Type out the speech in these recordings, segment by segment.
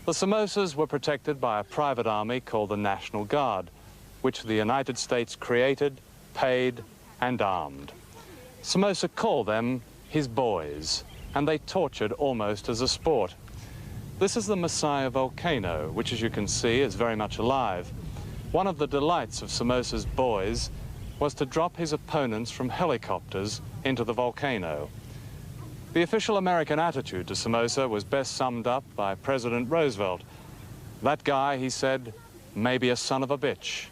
The Somozas were protected by a private army called the National Guard, which the United States created, paid, and armed. Somoza called them his boys, and they tortured almost as a sport. This is the Masaya volcano, which, as you can see, is very much alive. One of the delights of Somoza's boys was to drop his opponents from helicopters into the volcano. The official American attitude to Somoza was best summed up by President Roosevelt. That guy, he said, may be a son of a bitch,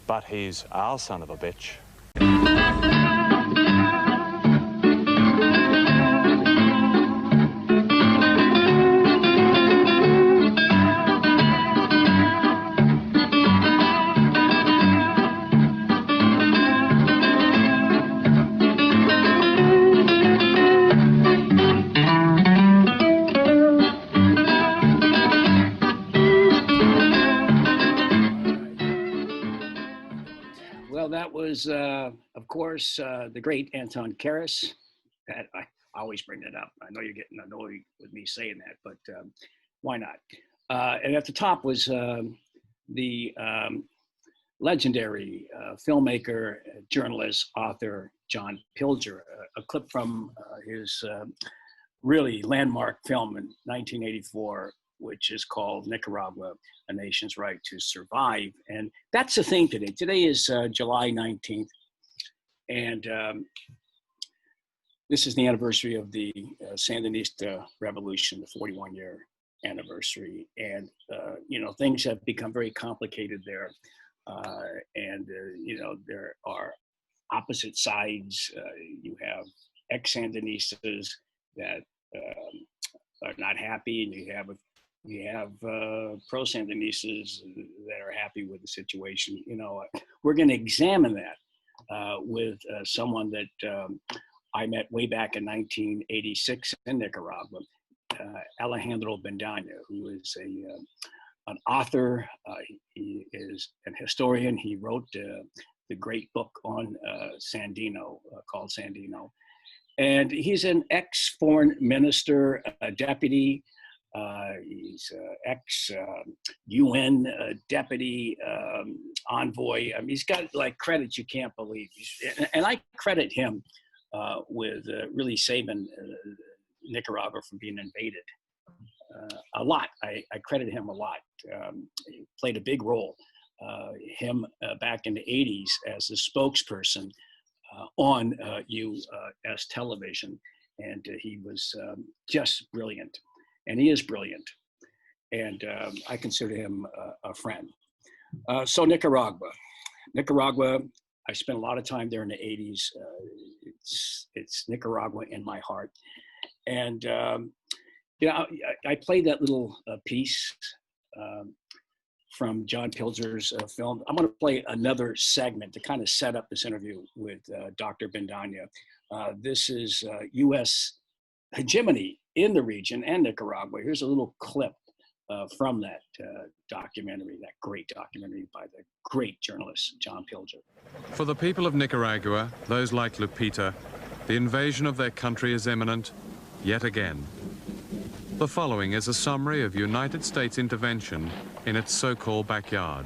but he's our son of a bitch. Of course, the great Anton Karas. That I always bring that up. I know you're getting annoyed with me saying that, but why not? And at the top was the legendary filmmaker, journalist, author, John Pilger, a clip from his really landmark film in 1984, which is called Nicaragua, A Nation's Right to Survive. And that's the thing today. Today is July 19th. And this is the anniversary of the Sandinista Revolution, the 41-year anniversary. And, you know, things have become very complicated there. You know, there are opposite sides. You have ex-Sandinistas that are not happy, and you have pro-Sandinistas that are happy with the situation. You know, we're going to examine that with someone that I met way back in 1986 in Nicaragua, Alejandro Bendaña, who is an author. He is an historian. He wrote the great book on Sandino called Sandino. And he's an ex-foreign minister, deputy. He's ex-UN deputy envoy. I mean, he's got like credits you can't believe. And I credit him with really saving Nicaragua from being invaded a lot. I credit him a lot. He played a big role. Him back in the 80s as the spokesperson on U.S. television. And he was just brilliant. And he is brilliant. And I consider him a friend. So Nicaragua, I spent a lot of time there in the 80s. It's Nicaragua in my heart. And, you know, I played that little piece from John Pilger's film. I'm going to play another segment to kind of set up this interview with Dr. Bendaña. This is U.S. hegemony in the region and Nicaragua. Here's a little clip from that documentary, that great documentary by the great journalist, John Pilger. For the people of Nicaragua, those like Lupita, the invasion of their country is imminent yet again. The following is a summary of United States intervention in its so-called backyard.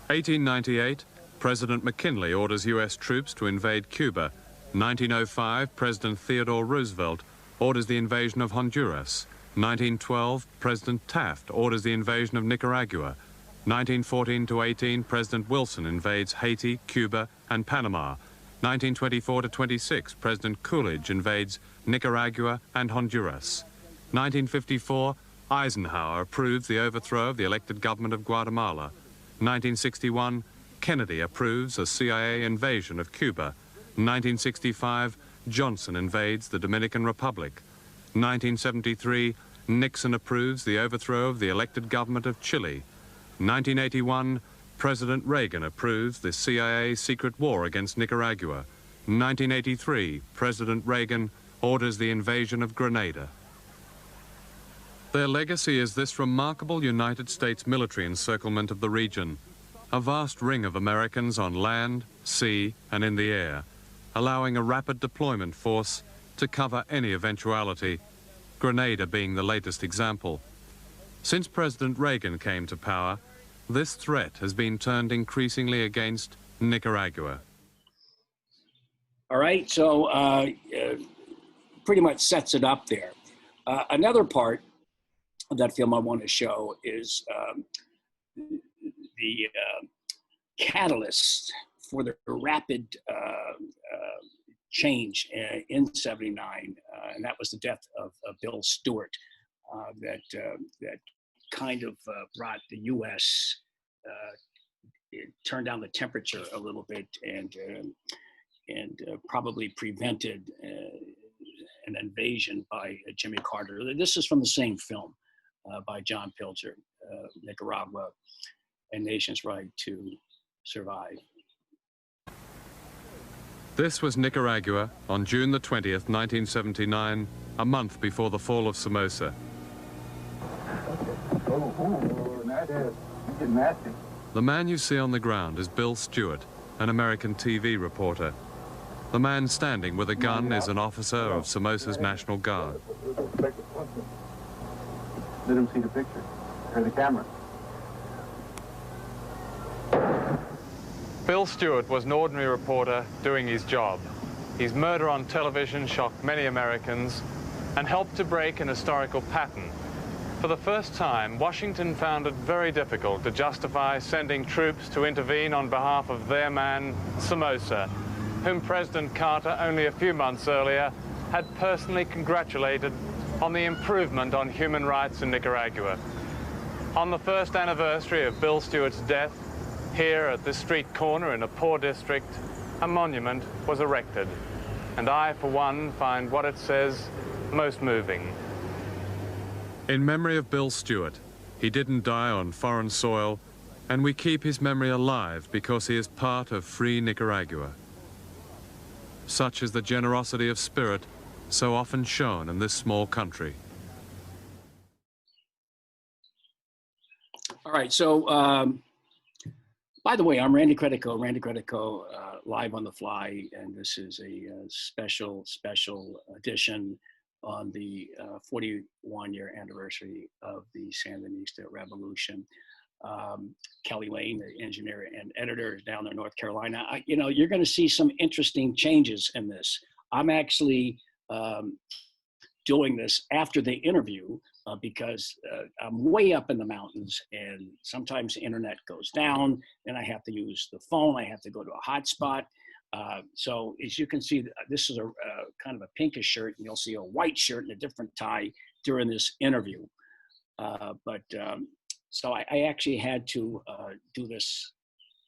1898, President McKinley orders U.S. troops to invade Cuba. 1905, President Theodore Roosevelt orders the invasion of Honduras. 1912, President Taft orders the invasion of Nicaragua. 1914 to 18, President Wilson invades Haiti, Cuba, and Panama. 1924 to 26, President Coolidge invades Nicaragua and Honduras. 1954, Eisenhower approves the overthrow of the elected government of Guatemala. 1961, Kennedy approves a CIA invasion of Cuba. 1965, Johnson invades the Dominican Republic. 1973, Nixon approves the overthrow of the elected government of Chile. 1981, President Reagan approves the CIA secret war against Nicaragua. 1983, President Reagan orders the invasion of Grenada. Their legacy is this remarkable United States military encirclement of the region, a vast ring of Americans on land, sea, and in the air, allowing a rapid deployment force to cover any eventuality, Grenada being the latest example. Since President Reagan came to power, this threat has been turned increasingly against Nicaragua. All right, so pretty much sets it up there. Another part of that film I want to show is the catalyst for the rapid change in '79, and that was the death of Bill Stewart. That kind of brought the U.S. It turned down the temperature a little bit and probably prevented an invasion by Jimmy Carter. This is from the same film by John Pilger, Nicaragua, A Nation's Right to Survive. This was Nicaragua on June the 20th, 1979, a month before the fall of Somoza. The man you see on the ground is Bill Stewart, an American TV reporter. The man standing with a gun is an officer of Somoza's National Guard. Let him see the picture, or the camera. Bill Stewart was an ordinary reporter doing his job. His murder on television shocked many Americans and helped to break an historical pattern. For the first time, Washington found it very difficult to justify sending troops to intervene on behalf of their man, Somoza, whom President Carter only a few months earlier had personally congratulated on the improvement on human rights in Nicaragua. On the first anniversary of Bill Stewart's death, here at this street corner in a poor district, a monument was erected. And I, for one, find what it says most moving. In memory of Bill Stewart, he didn't die on foreign soil, and we keep his memory alive because he is part of free Nicaragua. Such is the generosity of spirit so often shown in this small country. All right, so by the way, I'm Randy Credico, live on the fly, and this is a special edition on the 41-year anniversary of the Sandinista Revolution. Kelly Lane, the engineer and editor, is down there in North Carolina. You know, you're going to see some interesting changes in this. I'm actually doing this after the interview because I'm way up in the mountains, and sometimes the internet goes down, and I have to use the phone. I have to go to a hotspot. So as you can see, this is a kind of a pinkish shirt, and you'll see a white shirt and a different tie during this interview. So I actually had to do this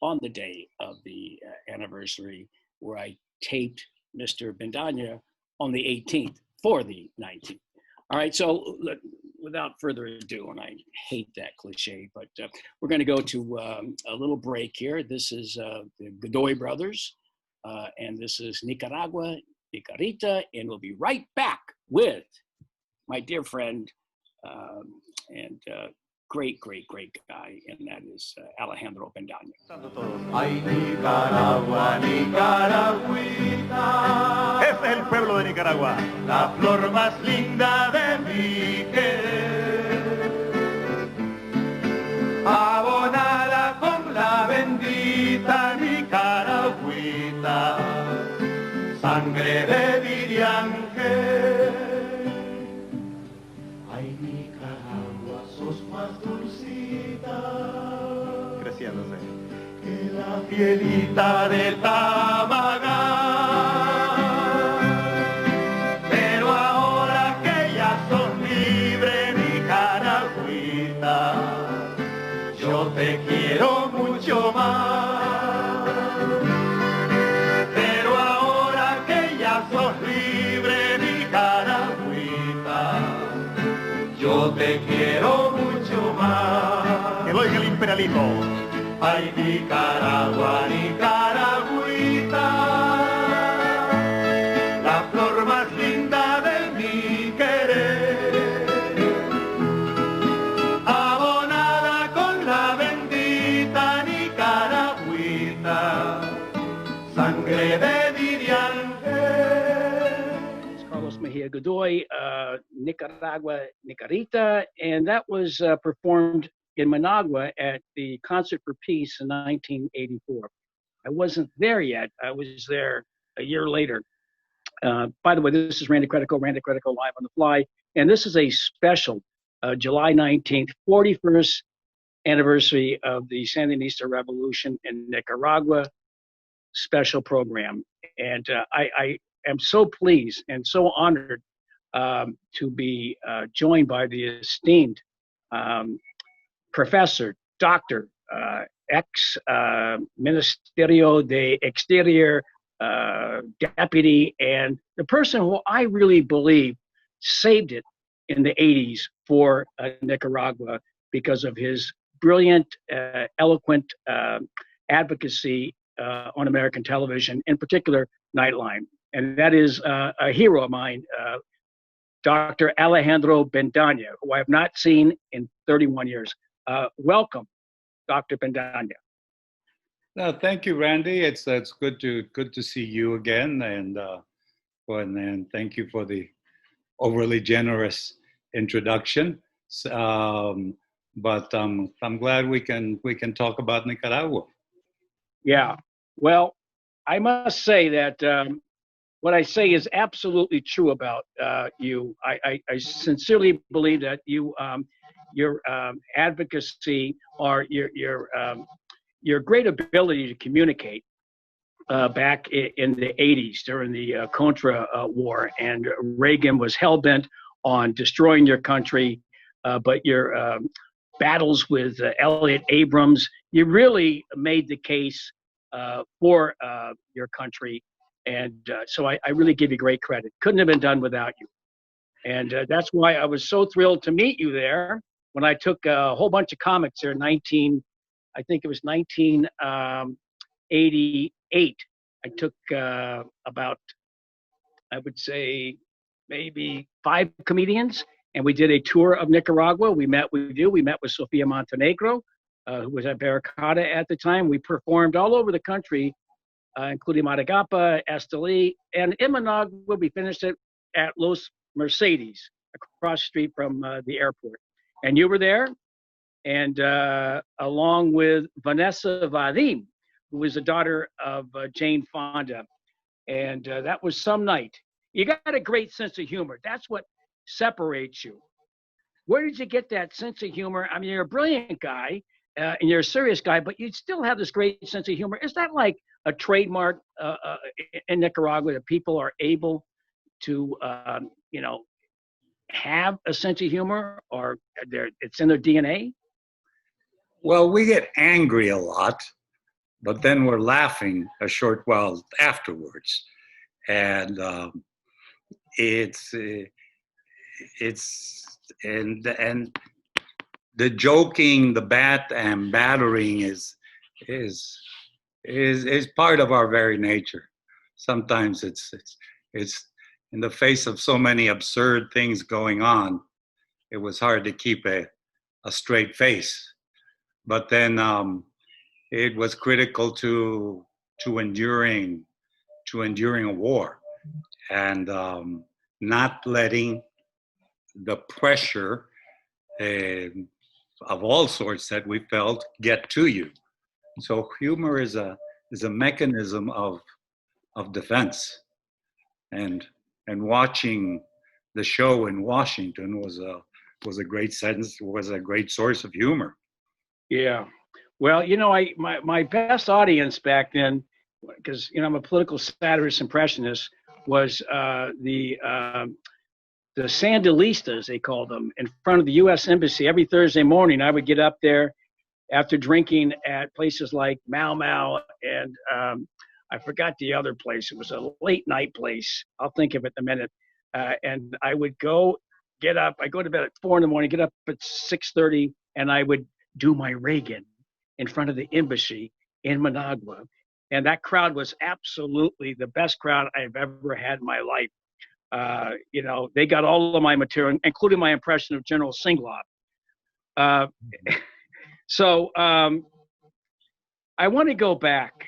on the day of the anniversary, where I taped Mr. Bendaña on the 18th for the 19th. All right, so without further ado, and I hate that cliche, but we're going to go to a little break here. This is the Godoy Brothers, and this is Nicaragua, Nicarita, and we'll be right back with my dear friend and great guy, and that is Alejandro Bendaña. Ay, Nicaragua, Nicaragüita. Este es el pueblo de Nicaragua, la flor más linda de mi querer. Abonada con la bendita Nicaragüita, sangre de Diriángel. Ay, Nicaragua, sos más dulcita, creciéndose, que la pielita de Tamagá. Pero ahora que ya sos libre, Nicaragüita, yo te quiero mucho más. Pero ahora que ya sos libre, Nicaragüita, yo te quiero mucho más. Que oiga el imperialismo. Ay, Nicaragua, Nicaragüita, la flor más linda de mi querer. Abonada con la bendita Nicaragüita, sangre de Diriángel. Carlos Mejia. Maria Godoy, Nicaragua, Nicarita, and that was performed in Managua at the Concert for Peace in 1984. I wasn't there yet. I was there a year later. By the way, this is Randy Credico Live on the Fly, and this is a special July 19th, 41st anniversary of the Sandinista Revolution in Nicaragua special program. And I am so pleased and so honored to be joined by the esteemed professor, doctor, ex-Ministerio de Exterior deputy, and the person who I really believe saved it in the 80s for Nicaragua because of his brilliant, eloquent advocacy on American television, in particular Nightline. And that is a hero of mine, Dr. Alejandro Bendaña, who I have not seen in 31 years. Welcome, Dr. Bendaña. No, thank you, Randy. It's good to see you again, and thank you for the overly generous introduction. But I'm glad we can talk about Nicaragua. Yeah. Well, I must say that what I say is absolutely true about you. I sincerely believe that your advocacy or your great ability to communicate back in the 80s during the Contra War, and Reagan was hell-bent on destroying your country, but your battles with Elliott Abrams, you really made the case for your country. And so I really give you great credit. Couldn't have been done without you. And that's why I was so thrilled to meet you there when I took a whole bunch of comics there in 1988. I took about, I would say, maybe 5 comedians, and we did a tour of Nicaragua. We met with Sofia Montenegro, who was at Barricada at the time. We performed all over the country, including Matagalpa, Esteli, and in Managua, we finished it at Los Mercedes, across the street from the airport. And you were there, and along with Vanessa Vadim, who was the daughter of Jane Fonda. And that was some night. You got a great sense of humor. That's what separates you. Where did you get that sense of humor? I mean, you're a brilliant guy, and you're a serious guy, but you still have this great sense of humor. Is that like a trademark in Nicaragua, that people are able to, have a sense of humor, or it's in their DNA? Well, we get angry a lot, but then we're laughing a short while afterwards. And and the joking, the battering is part of our very nature. Sometimes it's in the face of so many absurd things going on, it was hard to keep a straight face. But then it was critical to enduring a war, and not letting the pressure of all sorts that we felt get to you. So humor is a mechanism of defense, and watching the show in Washington was a great source of humor. Yeah. Well, my best audience back then, because I'm a political satirist impressionist, was the Sandinistas, they called them, in front of the U.S. Embassy. Every Thursday morning, I would get up there after drinking at places like Mau Mau, and I forgot the other place. It was a late night place. I'll think of it in a minute. And I would get up. I go to bed at 4 a.m, get up at 6:30, and I would do my Reagan in front of the embassy in Managua. And that crowd was absolutely the best crowd I've ever had in my life. They got all of my material, including my impression of General Singlov. So I want to go back.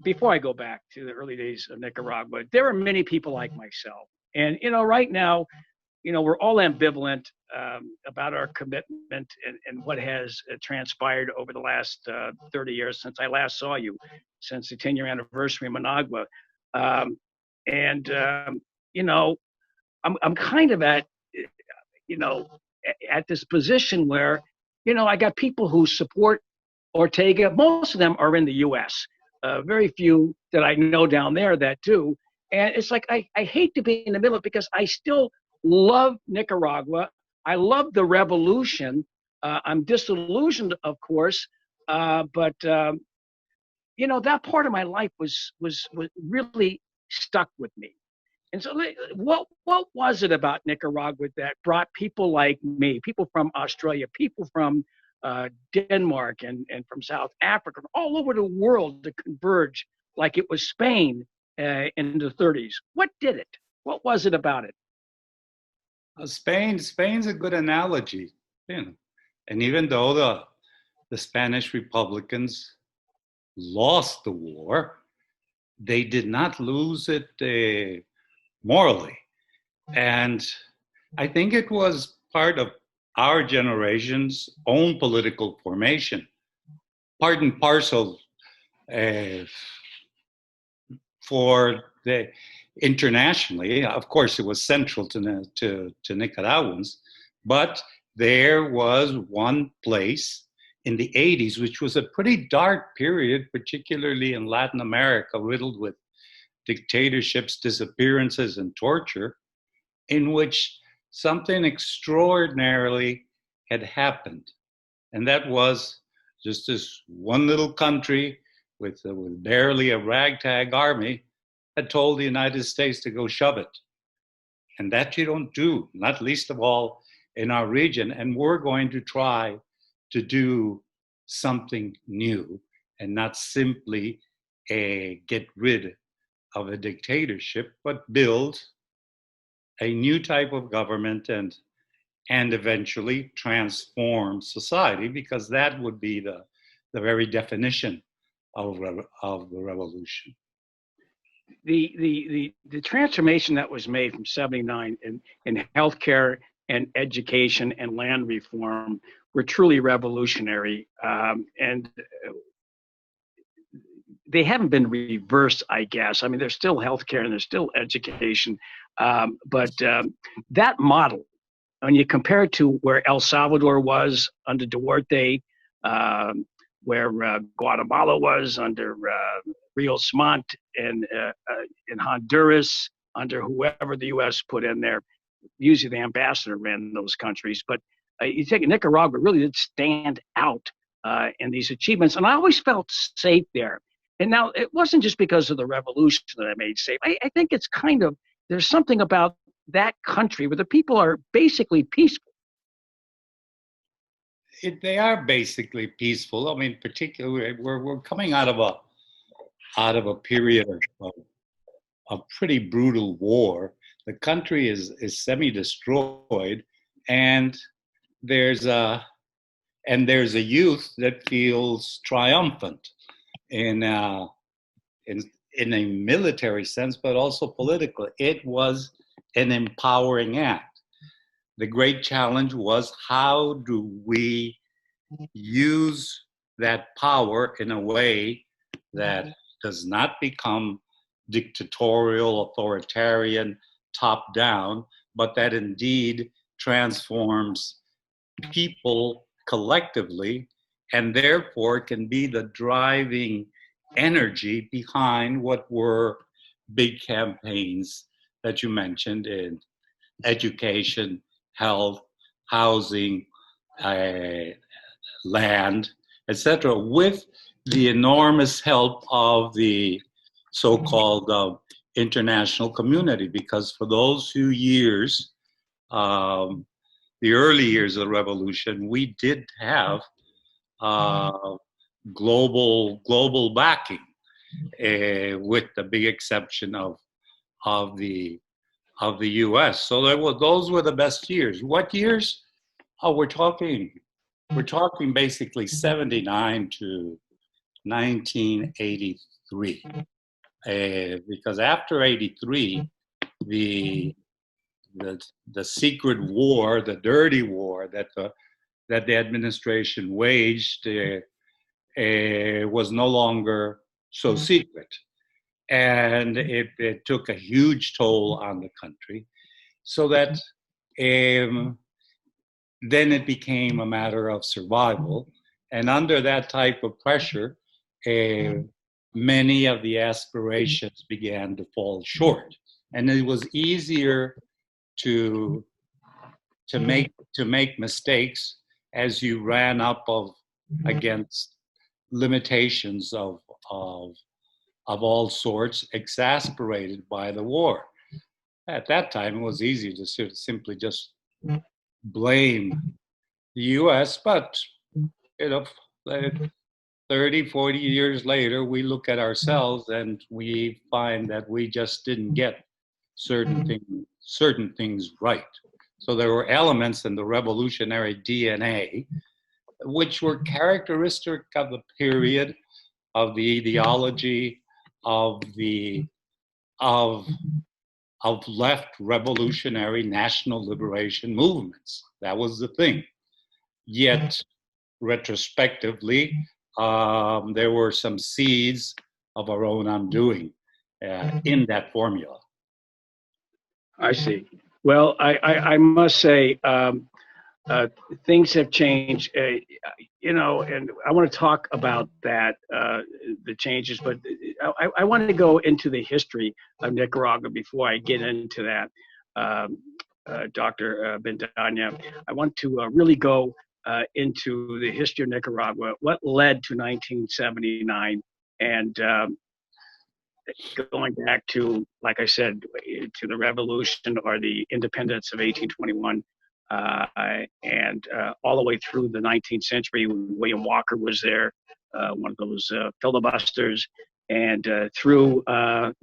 Before I go back to the early days of Nicaragua, there are many people like myself, And, right now, we're all ambivalent about our commitment and what has transpired over the last 30 years since I last saw you, since the 10-year anniversary of Managua. I'm kind of at this position where, I got people who support Ortega. Most of them are in the U.S. Very few that I know down there that do. And it's like, I hate to be in the middle because I still love Nicaragua. I love the revolution. I'm disillusioned, of course, but that part of my life was really stuck with me. And so, what was it about Nicaragua that brought people like me, people from Australia, people from Denmark, and from South Africa, all over the world to converge like it was Spain in the 30s? What did it? What was it about it? Spain's a good analogy, and even though the Spanish Republicans lost the war, they did not lose it morally. And I think it was part of our generation's own political formation, part and parcel for the internationally. Of course, it was central to Nicaraguans, but there was one place in the 80s, which was a pretty dark period, particularly in Latin America, riddled with dictatorships, disappearances, and torture, in which something extraordinarily had happened. And that was just this one little country with barely a ragtag army had told the United States to go shove it. And that you don't do, not least of all in our region. And we're going to try to do something new and not simply get rid of a dictatorship, but build a new type of government and eventually transform society, because that would be the very definition of the revolution. The transformation that was made from 79 in healthcare and education and land reform were truly revolutionary, and they haven't been reversed, I guess. I mean, there's still healthcare and there's still education, but that model, when you compare it to where El Salvador was under Duarte, where Guatemala was under Rios Montt, and in Honduras under whoever the U.S. put in there. Usually the ambassador ran those countries, but you take Nicaragua really did stand out in these achievements, and I always felt safe there. And now it wasn't just because of the revolution that I made safe. I think it's kind of, there's something about that country where the people are basically peaceful. They are basically peaceful. I mean, particularly we're coming out of a period of pretty brutal war. The country is semi-destroyed, and there's a youth that feels triumphant in a military sense, but also politically. It was an empowering act. The great challenge was, how do we use that power in a way that does not become dictatorial, authoritarian, top down, but that indeed transforms people collectively, and therefore can be the driving energy behind what were big campaigns that you mentioned in education, health, housing, land, etc., with the enormous help of the so-called international community. Because for those few years, the early years of the revolution, we did have global backing, with the big exception of the U.S. So those were the best years. What years? Oh, we're talking basically 79 to 1983. Because after 83, the the secret war, the dirty war that the administration waged was no longer so secret. And it took a huge toll on the country, so that then it became a matter of survival. And under that type of pressure, many of the aspirations began to fall short. And it was easier to make mistakes as you ran up against limitations of all sorts, exasperated by the war. At that time, it was easy to simply just blame the U.S., but 30, 40 years later, we look at ourselves and we find that we just didn't get certain things right. So there were elements in the revolutionary DNA which were characteristic of the period, of the ideology, of left revolutionary national liberation movements. That was the thing. Yet, retrospectively, there were some seeds of our own undoing in that formula. I see. Well, I must say, things have changed, and I want to talk about that, the changes, but I wanted to go into the history of Nicaragua before I get into that, Dr. Bendaña. I want to really go into the history of Nicaragua, what led to 1979, and going back to, like I said, to the revolution or the independence of 1821, and all the way through the 19th century when William Walker was there, one of those filibusters, and through the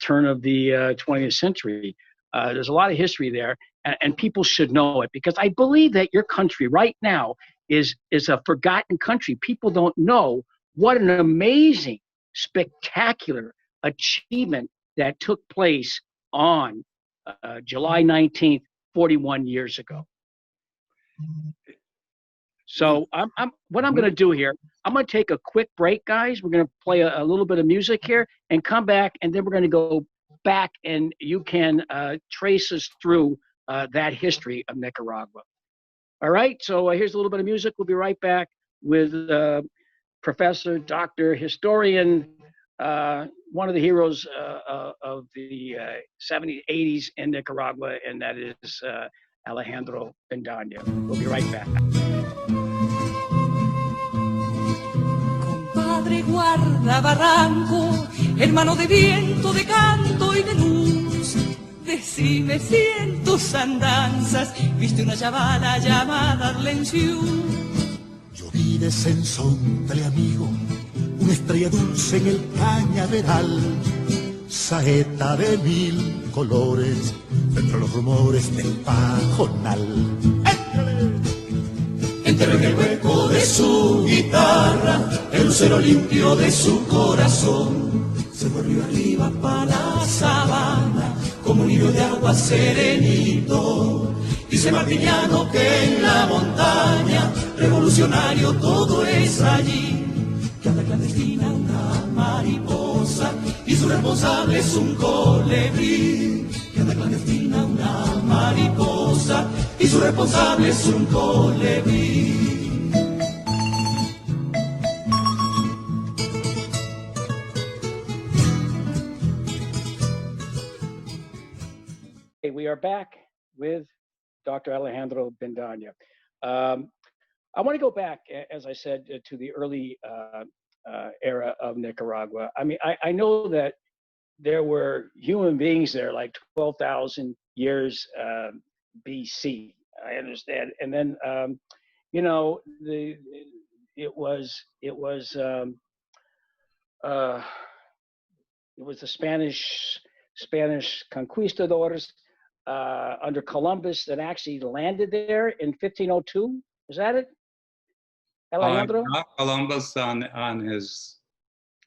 turn of the 20th century. There's a lot of history there, and people should know it, because I believe that your country right now is a forgotten country. People don't know what an amazing, spectacular achievement that took place on July 19th, 41 years ago. So what I'm going to do here, I'm going to take a quick break, guys. We're going to play a little bit of music here and come back, and then we're going to go back, and you can trace us through that history of Nicaragua. All right, so here's a little bit of music. We'll be right back with Professor, Doctor, historian, one of the heroes of the 70s, 80s in Nicaragua, and that is Alejandro Bendaña. We'll be right back. Compadre, guarda barranco, hermano de viento, de canto y de luz. Decime si en tus andanzas viste una chavala llamada Arlenciú. Yo vi descensontle amigo, una estrella dulce en el cañaveral, saeta de mil colores, entre los rumores del pajonal. Entré en el hueco de su guitarra, el lucero limpio de su corazón, se volvió arriba para la sabana, como un hilo de agua serenito. Dice Martiniano que en la montaña, revolucionario todo es allí, que anda clandestina una mariposa y su responsable es un colibrí. Que anda clandestina una mariposa y su responsable es un colibrí. We are back with Dr. Alejandro Bendaña. I want to go back, as I said, to the early era of Nicaragua. I mean, I know that there were human beings there like 12,000 years BC. I understand, and then it was the Spanish conquistadors under Columbus that actually landed there in 1502. Is that it, Alejandro? Columbus on his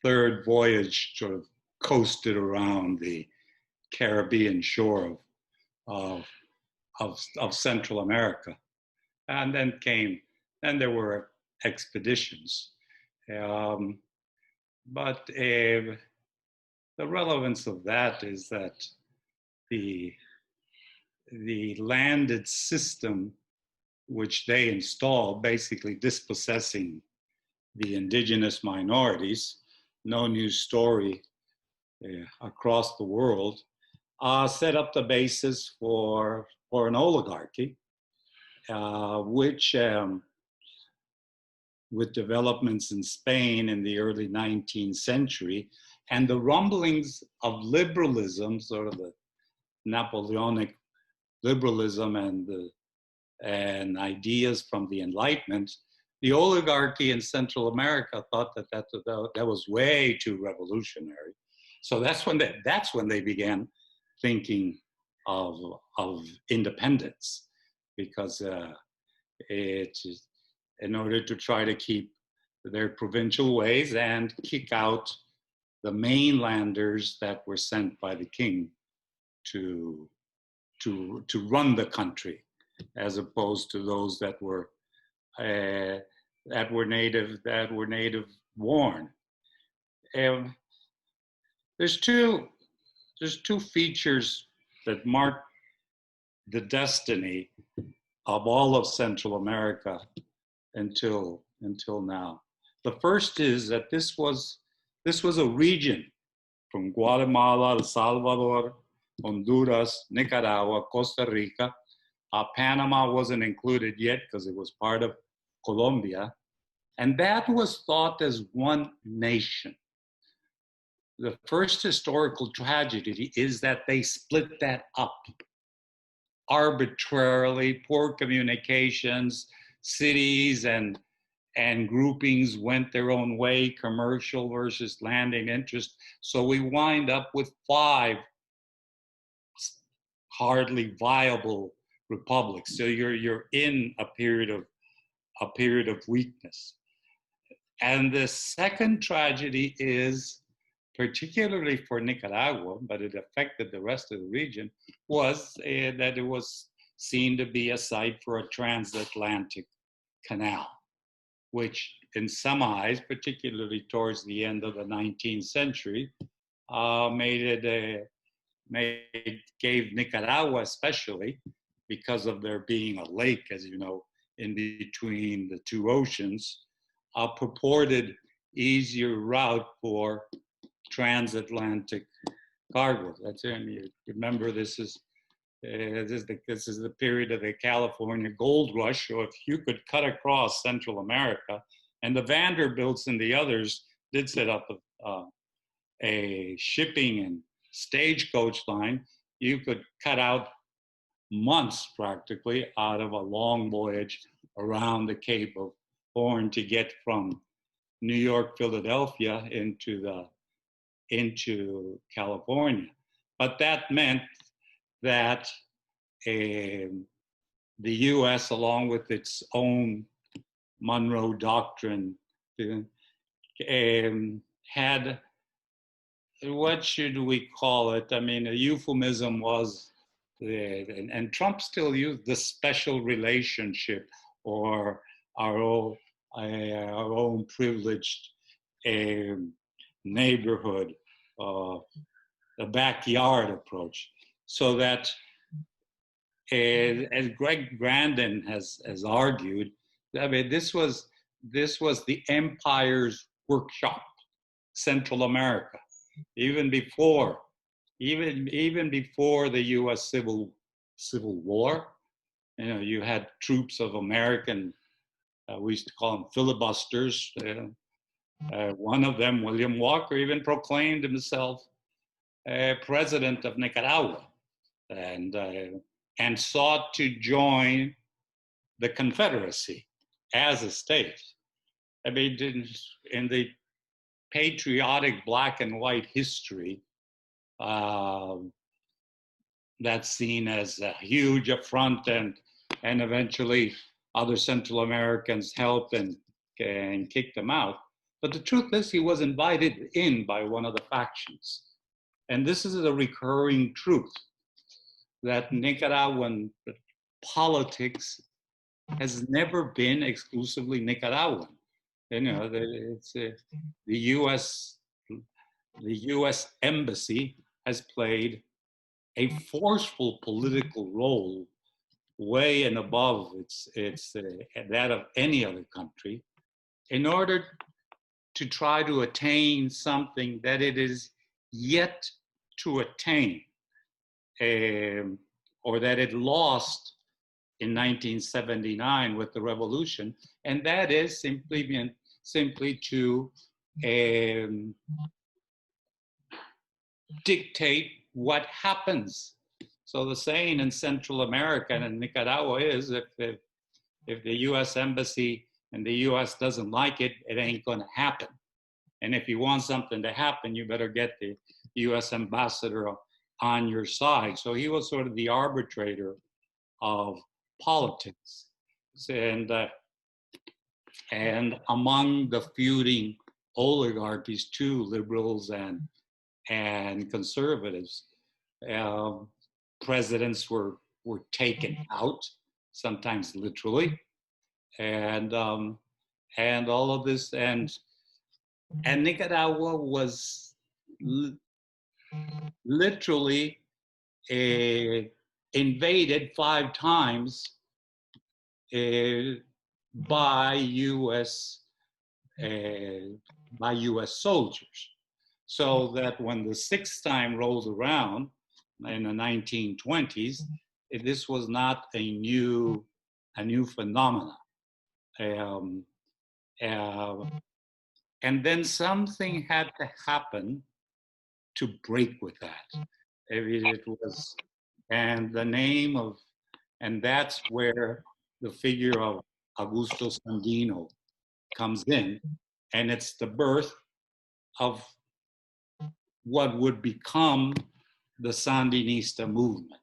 third voyage sort of coasted around the Caribbean shore of Central America. And then there were expeditions. But the relevance of that is that the landed system which they installed, basically dispossessing the indigenous minorities, no news story across the world, set up the basis for an oligarchy, which with developments in Spain in the early 19th century and the rumblings of liberalism, sort of the Napoleonic liberalism and ideas from the Enlightenment, the oligarchy in Central America thought that was way too revolutionary. So that's when they began thinking of independence, because in order to try to keep their provincial ways and kick out the mainlanders that were sent by the king to run the country, as opposed to those that were native born. There's two features that mark the destiny of all of Central America until now. The first is that this was a region from Guatemala, El Salvador, Honduras, Nicaragua, Costa Rica. Panama wasn't included yet because it was part of Colombia. And that was thought as one nation. The first historical tragedy is that they split that up arbitrarily. Poor communications, cities and groupings went their own way, commercial versus landing interest. So we wind up with 5 hardly viable republics. So you're in a period of weakness. And the second tragedy is, particularly for Nicaragua, but it affected the rest of the region, was that it was seen to be a site for a transatlantic canal, which in some eyes, particularly towards the end of the 19th century, gave Nicaragua, especially because of there being a lake, as you know, in between the two oceans, a purported easier route for transatlantic cargo. That's it. You remember, this is the period of the California gold rush. So if you could cut across Central America, and the Vanderbilts and the others did set up a shipping and stagecoach line, you could cut out months practically out of a long voyage around the Cape of Horn to get from New York, Philadelphia into California. But that meant that the US, along with its own Monroe Doctrine, had, what should we call it? I mean, a euphemism was, and Trump still used the special relationship, or our own privileged neighborhood, the backyard approach. So that, as Greg Grandin has argued, I mean, this was the empire's workshop, Central America, even before the U.S. Civil War. You know, you had troops of American, we used to call them filibusters. One of them, William Walker, even proclaimed himself president of Nicaragua, and sought to join the Confederacy as a state. I mean, in the patriotic black and white history, that's seen as a huge affront, and eventually other Central Americans helped and kicked him out. But the truth is, he was invited in by one of the factions. and this is a recurring truth, that Nicaraguan politics has never been exclusively Nicaraguan. You know, it's the U.S. embassy has played a forceful political role, way and above that of any other country, in order to try to attain something that it is yet to attain, or that it lost in 1979 with the revolution, and that is simply to dictate what happens. So the saying in Central America and in Nicaragua is, if the U.S. embassy and the U.S. doesn't like it, it ain't going to happen. And if you want something to happen, you better get the U.S. ambassador on your side. So he was sort of the arbitrator of politics. And among the feuding oligarchies too, liberals and conservatives, presidents were taken out, sometimes literally, and all of this, and Nicaragua was literally invaded 5 times by U.S. soldiers, so that when the 6th time rolled around in the 1920s, this was not a new phenomena, and then something had to happen to break with that. It was, and that's where the figure of Augusto Sandino comes in, and it's the birth of what would become the Sandinista movement.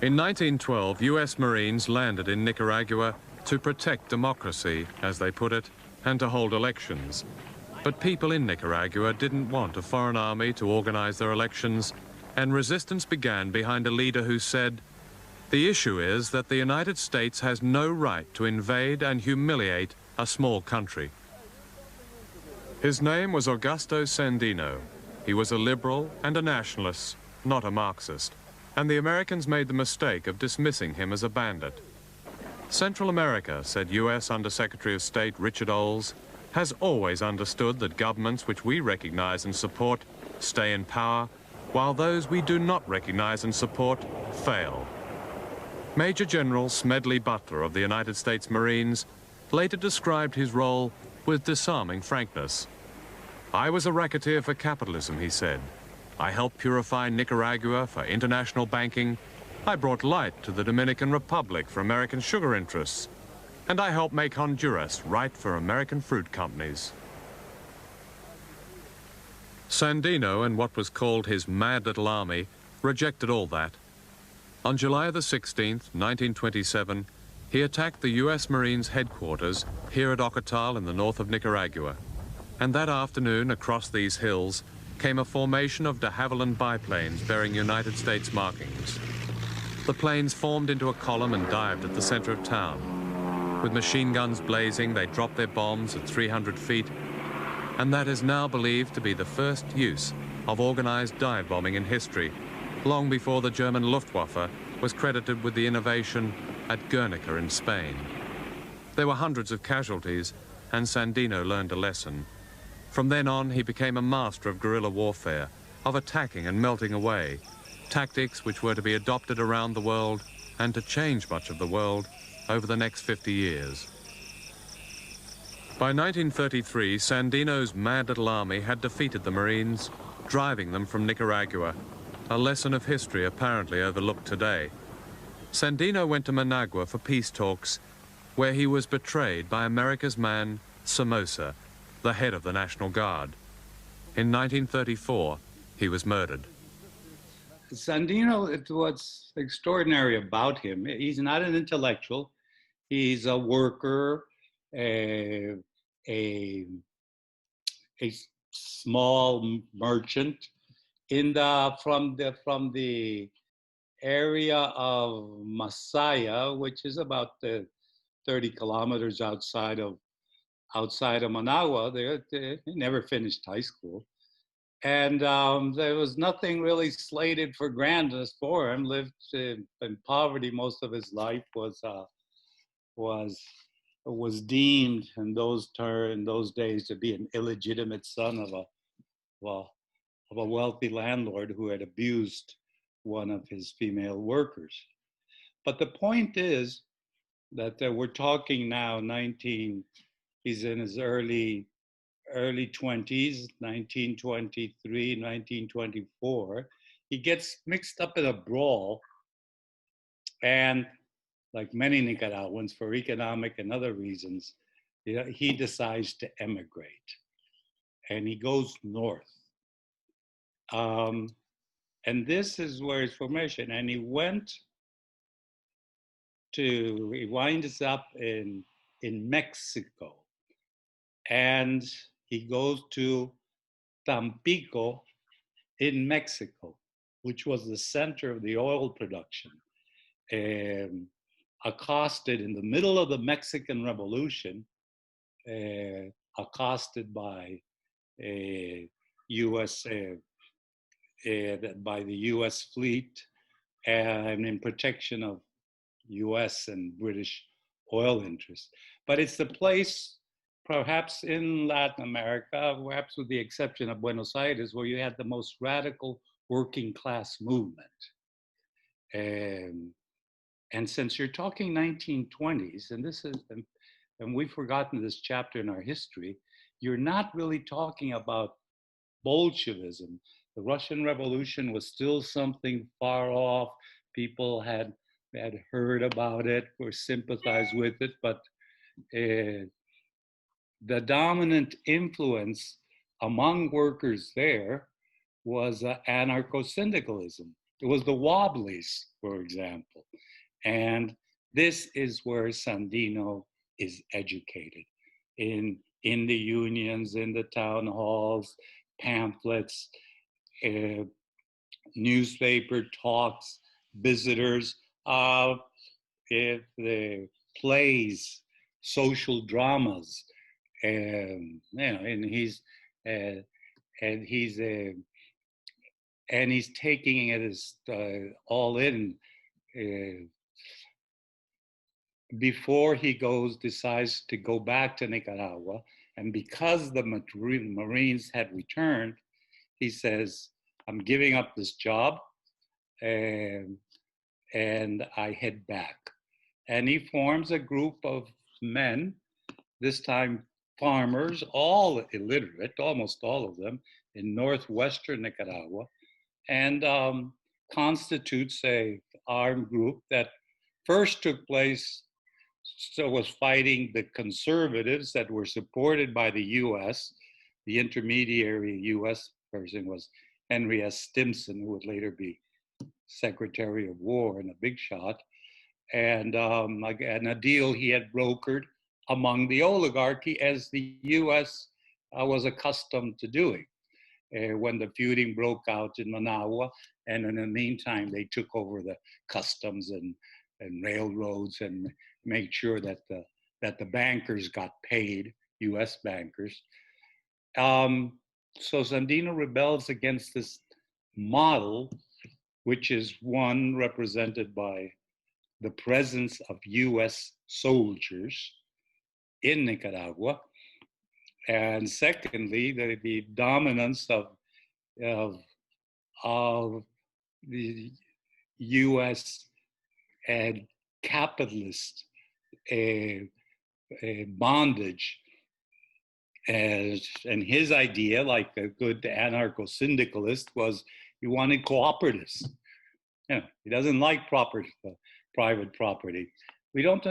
In 1912, U.S. Marines landed in Nicaragua to protect democracy, as they put it, and to hold elections. But people in Nicaragua didn't want a foreign army to organize their elections, and resistance began behind a leader who said, "The issue is that the United States has no right to invade and humiliate a small country." His name was Augusto Sandino. He was a liberal and a nationalist, not a Marxist, and the Americans made the mistake of dismissing him as a bandit. Central America, said U.S. Undersecretary of State Richard Olds, has always understood that governments which we recognize and support stay in power, while those we do not recognize and support fail. Major General Smedley Butler of the United States Marines later described his role with disarming frankness. "I was a racketeer for capitalism," he said. "I helped purify Nicaragua for international banking. I brought light to the Dominican Republic for American sugar interests. And I helped make Honduras right for American fruit companies." Sandino and what was called his mad little army rejected all that. On July the 16th, 1927, he attacked the U.S. Marines headquarters here at Ocotal in the north of Nicaragua. And that afternoon, across these hills, came a formation of de Havilland biplanes bearing United States markings. The planes formed into a column and dived at the center of town. With machine guns blazing, they dropped their bombs at 300 feet, and that is now believed to be the first use of organized dive bombing in history, long before the German Luftwaffe was credited with the innovation at Guernica in Spain. There were hundreds of casualties, and Sandino learned a lesson. From then on, he became a master of guerrilla warfare, of attacking and melting away, tactics which were to be adopted around the world and to change much of the world over the next 50 years. By 1933, Sandino's mad little army had defeated the Marines, driving them from Nicaragua, a lesson of history apparently overlooked today. Sandino went to Managua for peace talks, where he was betrayed by America's man, Somoza, the head of the National Guard. In 1934, he was murdered. Sandino, what's extraordinary about him, he's not an intellectual. He's a worker, a small merchant in from the area of Masaya, which is about 30 kilometers outside of Managua. They never finished high school. And there was nothing really slated for grandness for him. Lived in poverty most of his life. Was deemed in those days to be an illegitimate son of a wealthy landlord who had abused one of his female workers. But the point is that we're talking now he's in his early 20s, 1923, 1924. He gets mixed up in a brawl, and like many Nicaraguans, for economic and other reasons, he decides to emigrate, and he goes north. And this is where his formation, and he winds up in Mexico, and he goes to Tampico in Mexico, which was the center of the oil production. Accosted in the middle of the Mexican Revolution, accosted by the U.S. fleet, and in protection of U.S. and British oil interests. But it's the place, perhaps in Latin America, perhaps with the exception of Buenos Aires, where you had the most radical working class movement. And since you're talking 1920s, and we've forgotten this chapter in our history, you're not really talking about Bolshevism. The Russian Revolution was still something far off. People had heard about it or sympathized with it, but the dominant influence among workers there was anarcho-syndicalism. It was the Wobblies, for example. And this is where Sandino is educated, in the unions, in the town halls, pamphlets, newspaper talks, visitors, the plays, social dramas, and he's taking it as all in. Before he decides to go back to Nicaragua, and because the Marines had returned, he says, "I'm giving up this job, and I head back." And he forms a group of men, this time farmers, all illiterate, almost all of them, in northwestern Nicaragua, and constitutes an armed group that first took place, so was fighting the conservatives that were supported by the U.S. The intermediary U.S. person was Henry S. Stimson, who would later be Secretary of War and a big shot, and a deal he had brokered among the oligarchy, as the U.S. Was accustomed to doing when the feuding broke out in Managua, and in the meantime they took over the customs and railroads and made sure that the bankers got paid, U.S. bankers. So Sandino rebels against this model, which is one represented by the presence of U.S. soldiers in Nicaragua, and secondly, the dominance of the U.S. and capitalist bondage. And his idea, like a good anarcho-syndicalist, was he wanted cooperatives. He doesn't like private property. We don't.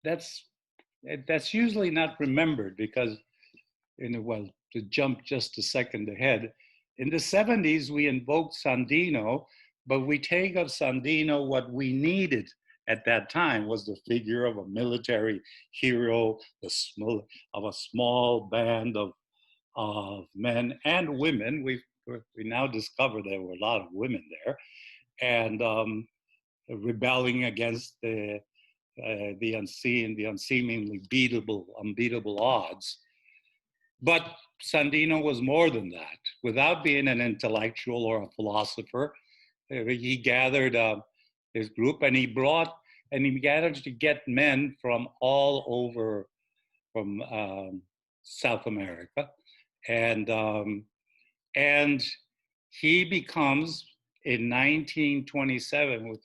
That's usually not remembered because, to jump just a second ahead, in the 70s we invoked Sandino, but we take of Sandino what we needed at that time was the figure of a military hero, of a small band of of men and women. We now discover there were a lot of women there, and rebelling against the unseemingly unbeatable odds. But Sandino was more than that. Without being an intellectual or a philosopher, he gathered his group, and he gathered to get men from all over, from South America, and he becomes, in 1927,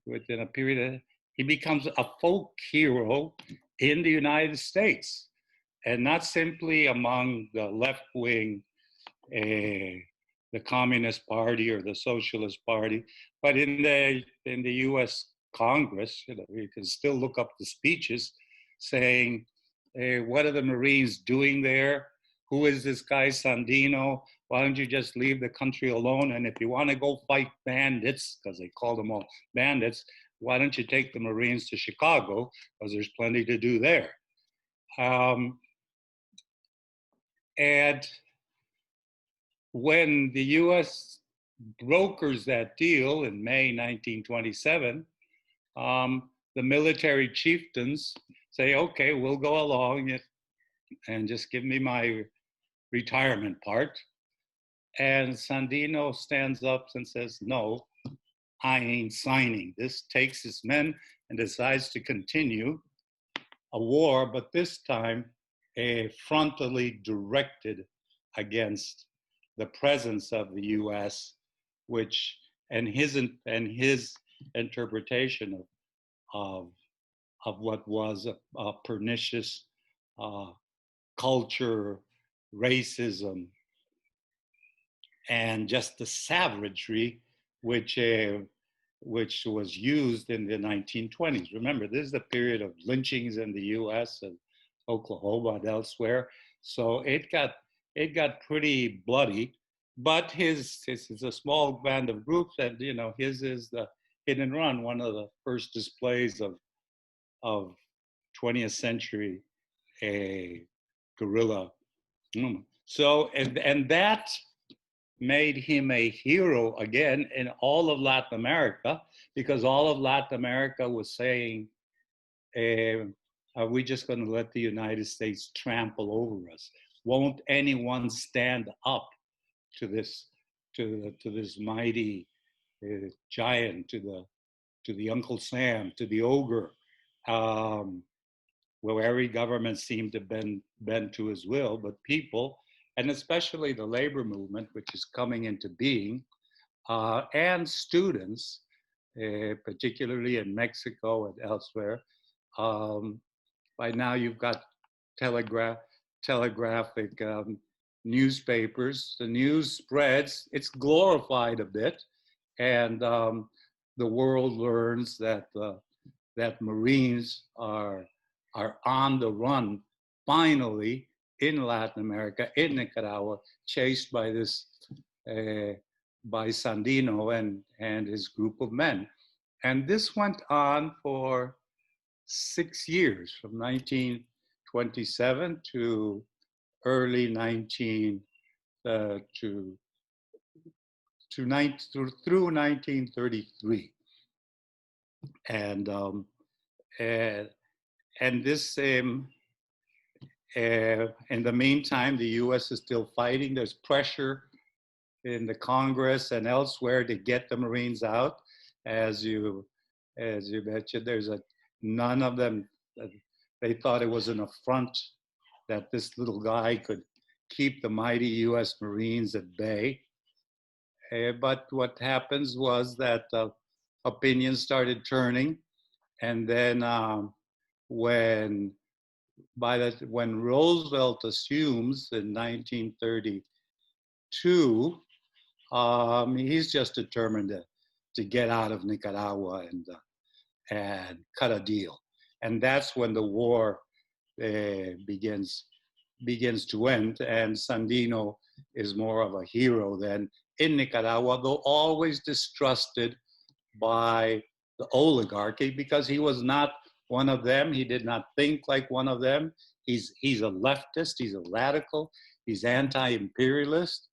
within a period, he becomes a folk hero in the United States, and not simply among the left wing, the Communist Party or the Socialist Party, but in the U.S. Congress. You can still look up the speeches saying, what are the Marines doing there? Who is this guy Sandino? Why don't you just leave the country alone? And if you want to go fight bandits, because they call them all bandits, why don't you take the Marines to Chicago? Because there's plenty to do there. And when the US brokers that deal in May 1927, the military chieftains say, okay, we'll go along and just give me my retirement part. And Sandino stands up and says, no, I ain't signing this, takes his men and decides to continue a war, but this time frontally directed against the presence of the U.S., which and his interpretation of what was a pernicious culture, racism, and just the savagery which was used in the 1920s. Remember, this is the period of lynchings in the U.S. and Oklahoma and elsewhere. So it got pretty bloody. But his is a small band of groups, and his is the hit and run, one of the first displays of 20th century guerrilla. So and that made him a hero again in all of Latin America, because all of Latin America was saying, are we just going to let the United States trample over us? Won't anyone stand up to this mighty giant, to the Uncle Sam, to the ogre, where every government seemed to bend to his will, but people, and especially the labor movement, which is coming into being, and students, particularly in Mexico and elsewhere. By now you've got telegraphic newspapers. The news spreads, it's glorified a bit, and the world learns that Marines are on the run, finally, in Latin America, in Nicaragua, chased by by Sandino and his group of men. And this went on for 6 years, from 1927 to early 1933. And this, in the meantime, the U.S. is still fighting. There's pressure in the Congress and elsewhere to get the Marines out. As you mentioned, none of them, they thought it was an affront that this little guy could keep the mighty U.S. Marines at bay. But what happens was that opinions started turning, and then when Roosevelt assumes in 1932, he's just determined to get out of Nicaragua and cut a deal, and that's when the war begins to end. And Sandino is more of a hero then in Nicaragua, though always distrusted by the oligarchy, because he was not one of them. He did not think like one of them. He's a leftist. He's a radical. he's anti-imperialist.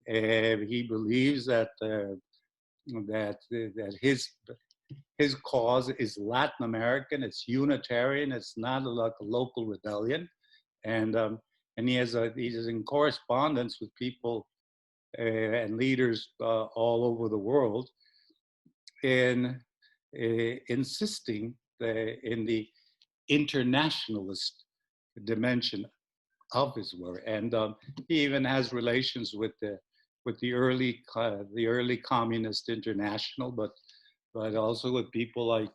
He believes that his cause is Latin American. It's Unitarian. It's not like a local rebellion, and he's in correspondence with people and leaders all over the world in insisting in the internationalist dimension of his work, and he even has relations with the early Communist International, but also with people like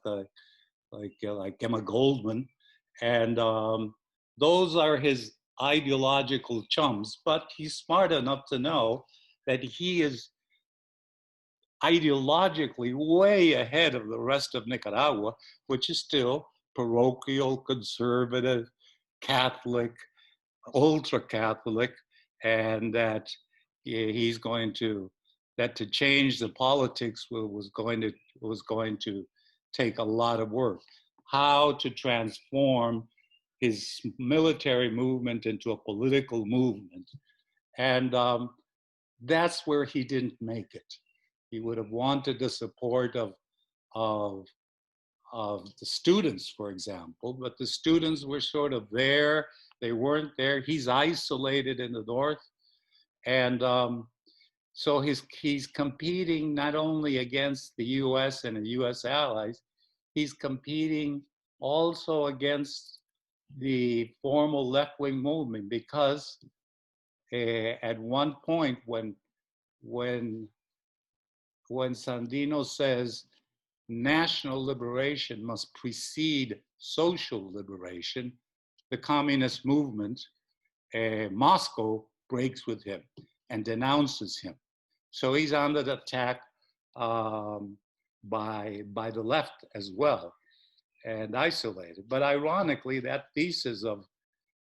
Emma Goldman, and those are his ideological chums. But he's smart enough to know that he is ideologically way ahead of the rest of Nicaragua, which is still parochial, conservative, Catholic, ultra-Catholic, and that he's going to change the politics was going to take a lot of work. How to transform his military movement into a political movement, and that's where he didn't make it. He would have wanted the support of the students, for example, but the students were sort of there. They weren't there. He's isolated in the north, and so he's competing not only against the U.S. and the U.S. allies, he's competing also against the formal left-wing movement, because at one point when Sandino says national liberation must precede social liberation, the communist movement, Moscow, breaks with him and denounces him. So he's under the attack by the left as well, and isolated. But ironically, that thesis of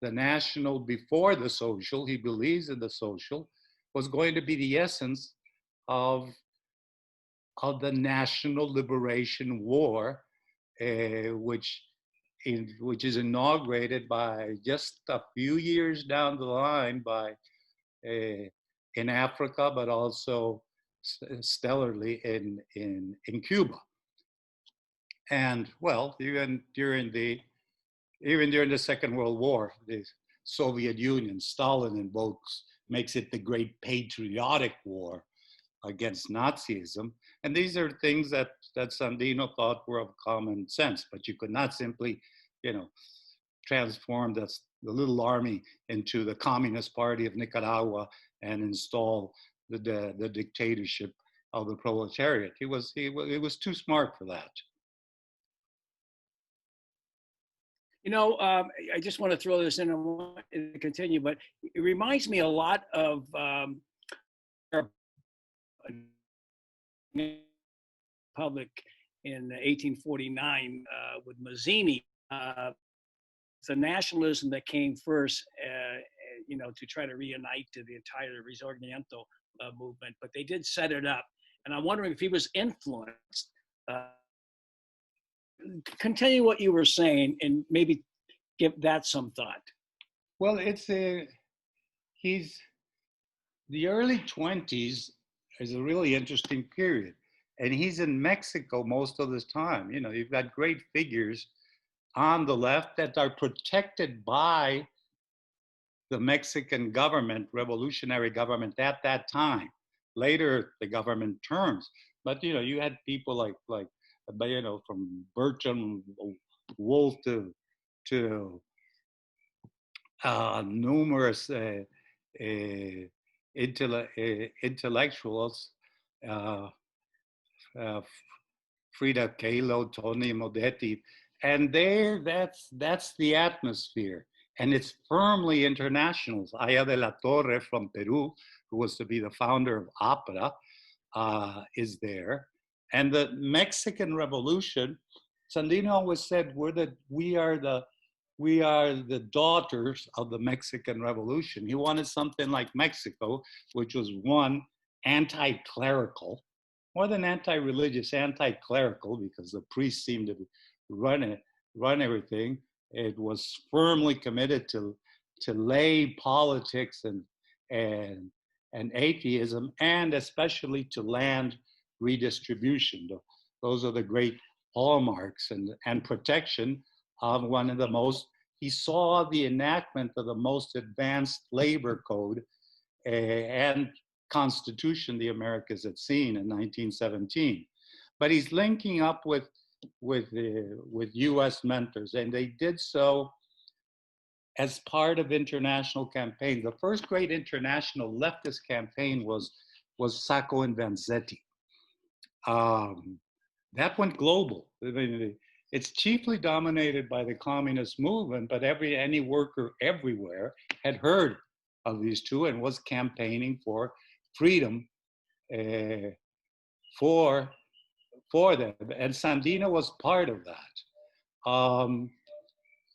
the national before the social, he believes in the social, was going to be the essence of the National Liberation War, which is inaugurated by just a few years down the line by in Africa, but also stellarly in Cuba. And well, even during the Second World War, the Soviet Union, Stalin makes it the great patriotic war against Nazism. And these are things that Sandino thought were of common sense, but you could not simply, transform the little army into the Communist Party of Nicaragua and install the dictatorship of the proletariat. He was too smart for that. I just want to throw this in and want to continue, but it reminds me a lot of Republic in 1849 with Mazzini. The nationalism that came first, to try to reunite to the entire Risorgimento movement, but they did set it up. And I'm wondering if he was influenced. Continue what you were saying and maybe give that some thought. Well, the early 20s is a really interesting period. And he's in Mexico most of the time. You've got great figures on the left that are protected by the Mexican government, revolutionary government at that time. Later, the government turns. But, you had people like from Bertram Wolf to numerous intellectuals, Frida Kahlo, Tony Modetti, and that's the atmosphere, and it's firmly international. Aya de la Torre from Peru, who was to be the founder of Opera, is there. And the Mexican Revolution, Sandino always said, we are the daughters of the Mexican Revolution. He wanted something like Mexico, which was one, anti-clerical, more than anti-religious, anti-clerical, because the priests seemed to run everything. It was firmly committed to lay politics and atheism, and especially to land redistribution. Those are the great hallmarks and protection of one of the most, he saw the enactment of the most advanced labor code and constitution the Americas had seen in 1917. But he's linking up with US mentors, and they did so as part of international campaigns. The first great international leftist campaign was Sacco and Vanzetti. That went global. I mean, it's chiefly dominated by the communist movement, but any worker everywhere had heard of these two and was campaigning for freedom for them. And Sandino was part of that.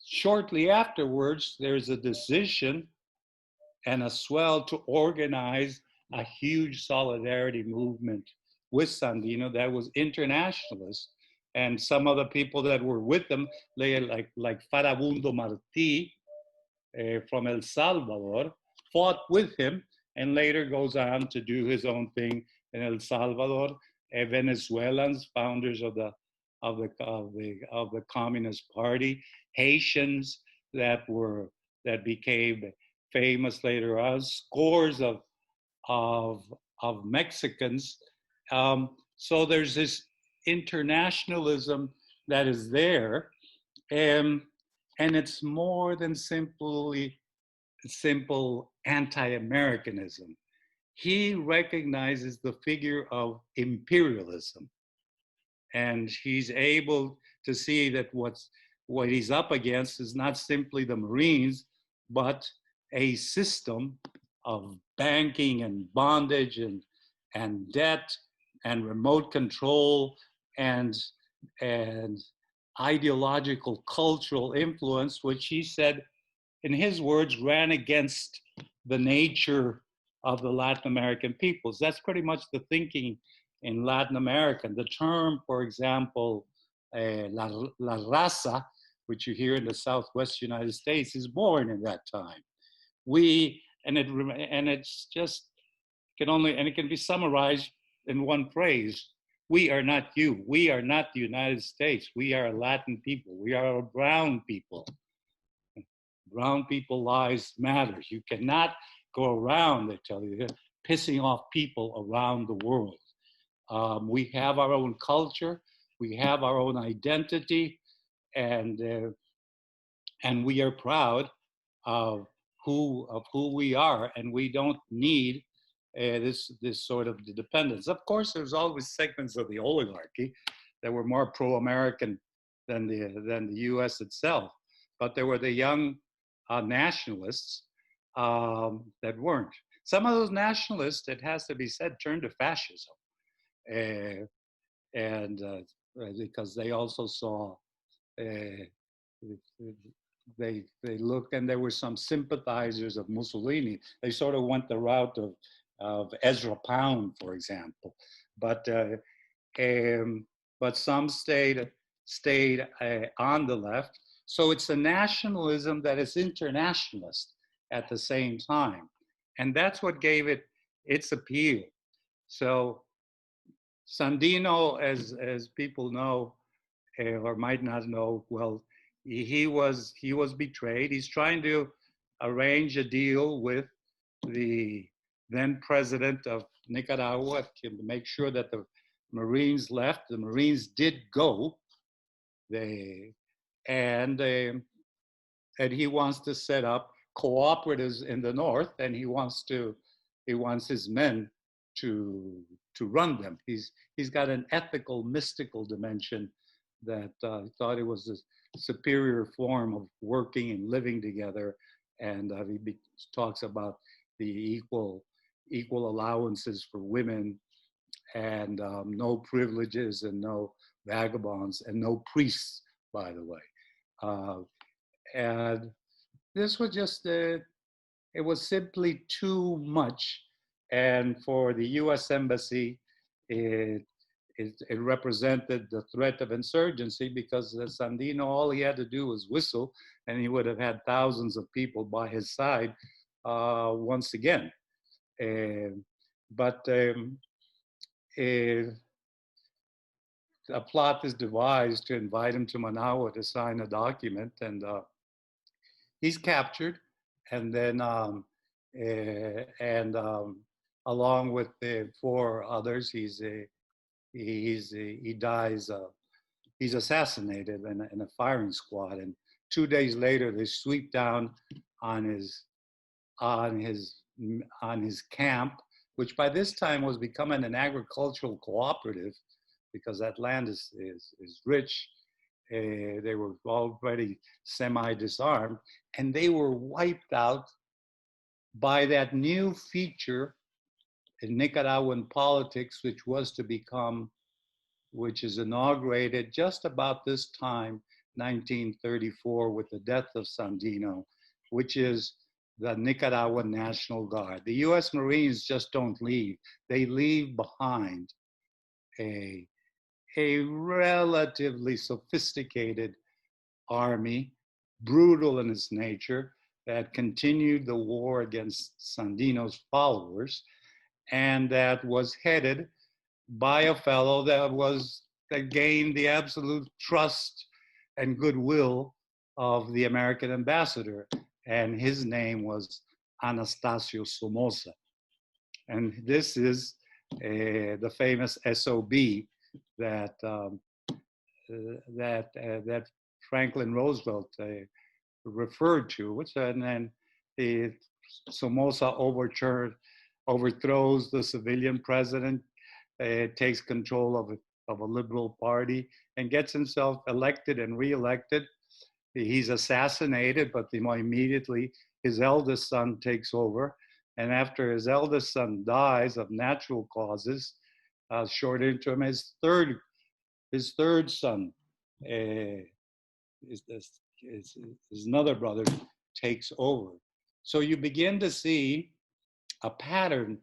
Shortly afterwards, there's a decision and a swell to organize a huge solidarity movement with Sandino that was internationalist. And some of the people that were with them, like Farabundo Martí from El Salvador, fought with him and later goes on to do his own thing in El Salvador. Venezuelans, founders of the Communist Party, Haitians that became famous later on, scores of Mexicans. So there's this internationalism that is there, and it's more than simple anti-Americanism. He recognizes the figure of imperialism, and he's able to see that what he's up against is not simply the Marines, but a system of banking and bondage and debt and remote control and ideological cultural influence, which he said, in his words, ran against the nature of the Latin American peoples. That's pretty much the thinking in Latin America. The term, for example, la raza, which you hear in the Southwest United States, is born in that time. It's just it can be summarized in one phrase: we are not you. We are not the United States. We are a Latin people. We are a brown people. Brown people lives matter. You cannot go around, they tell you, pissing off people around the world. We have our own culture. We have our own identity, and we are proud of who we are, and we don't need this sort of dependence. Of course, there's always segments of the oligarchy that were more pro-American than the U.S. itself, but there were the young nationalists that weren't. Some of those nationalists, it has to be said, turned to fascism, because they also saw they looked, and there were some sympathizers of Mussolini. They sort of went the route of Ezra Pound, for example, but some stayed on the left. So it's a nationalism that is internationalist at the same time, and that's what gave it its appeal. So Sandino, as people know or might not know, well, he was betrayed. He's trying to arrange a deal with the then president of Nicaragua to make sure that the Marines left. The Marines did go. And he wants to set up cooperatives in the north, and he wants his men to run them. He's got an ethical, mystical dimension that thought it was a superior form of working and living together, and he talks about the equal allowances for women, and no privileges, and no vagabonds, and no priests, by the way. And this was just, it was simply too much. And for the US Embassy, it represented the threat of insurgency, because Sandino, all he had to do was whistle, and he would have had thousands of people by his side once again. But a plot is devised to invite him to Managua to sign a document, and he's captured, and then along with the 4 others, he dies. He's assassinated in a firing squad, and 2 days later they sweep down on his camp, which by this time was becoming an agricultural cooperative, because that land is rich. They were already semi-disarmed, and they were wiped out by that new feature in Nicaraguan politics, which is inaugurated just about this time, 1934, with the death of Sandino, which is the Nicaraguan National Guard. The US Marines just don't leave. They leave behind a relatively sophisticated army, brutal in its nature, that continued the war against Sandino's followers, and that was headed by a fellow that gained the absolute trust and goodwill of the American ambassador, and his name was Anastasio Somoza. And this is the famous SOB that Franklin Roosevelt referred to, and then Somoza overthrows the civilian president, takes control of a liberal party, and gets himself elected and reelected. He's assassinated, but immediately his eldest son takes over. And after his eldest son dies of natural causes, short interim, his third son, his another brother, takes over. So you begin to see a pattern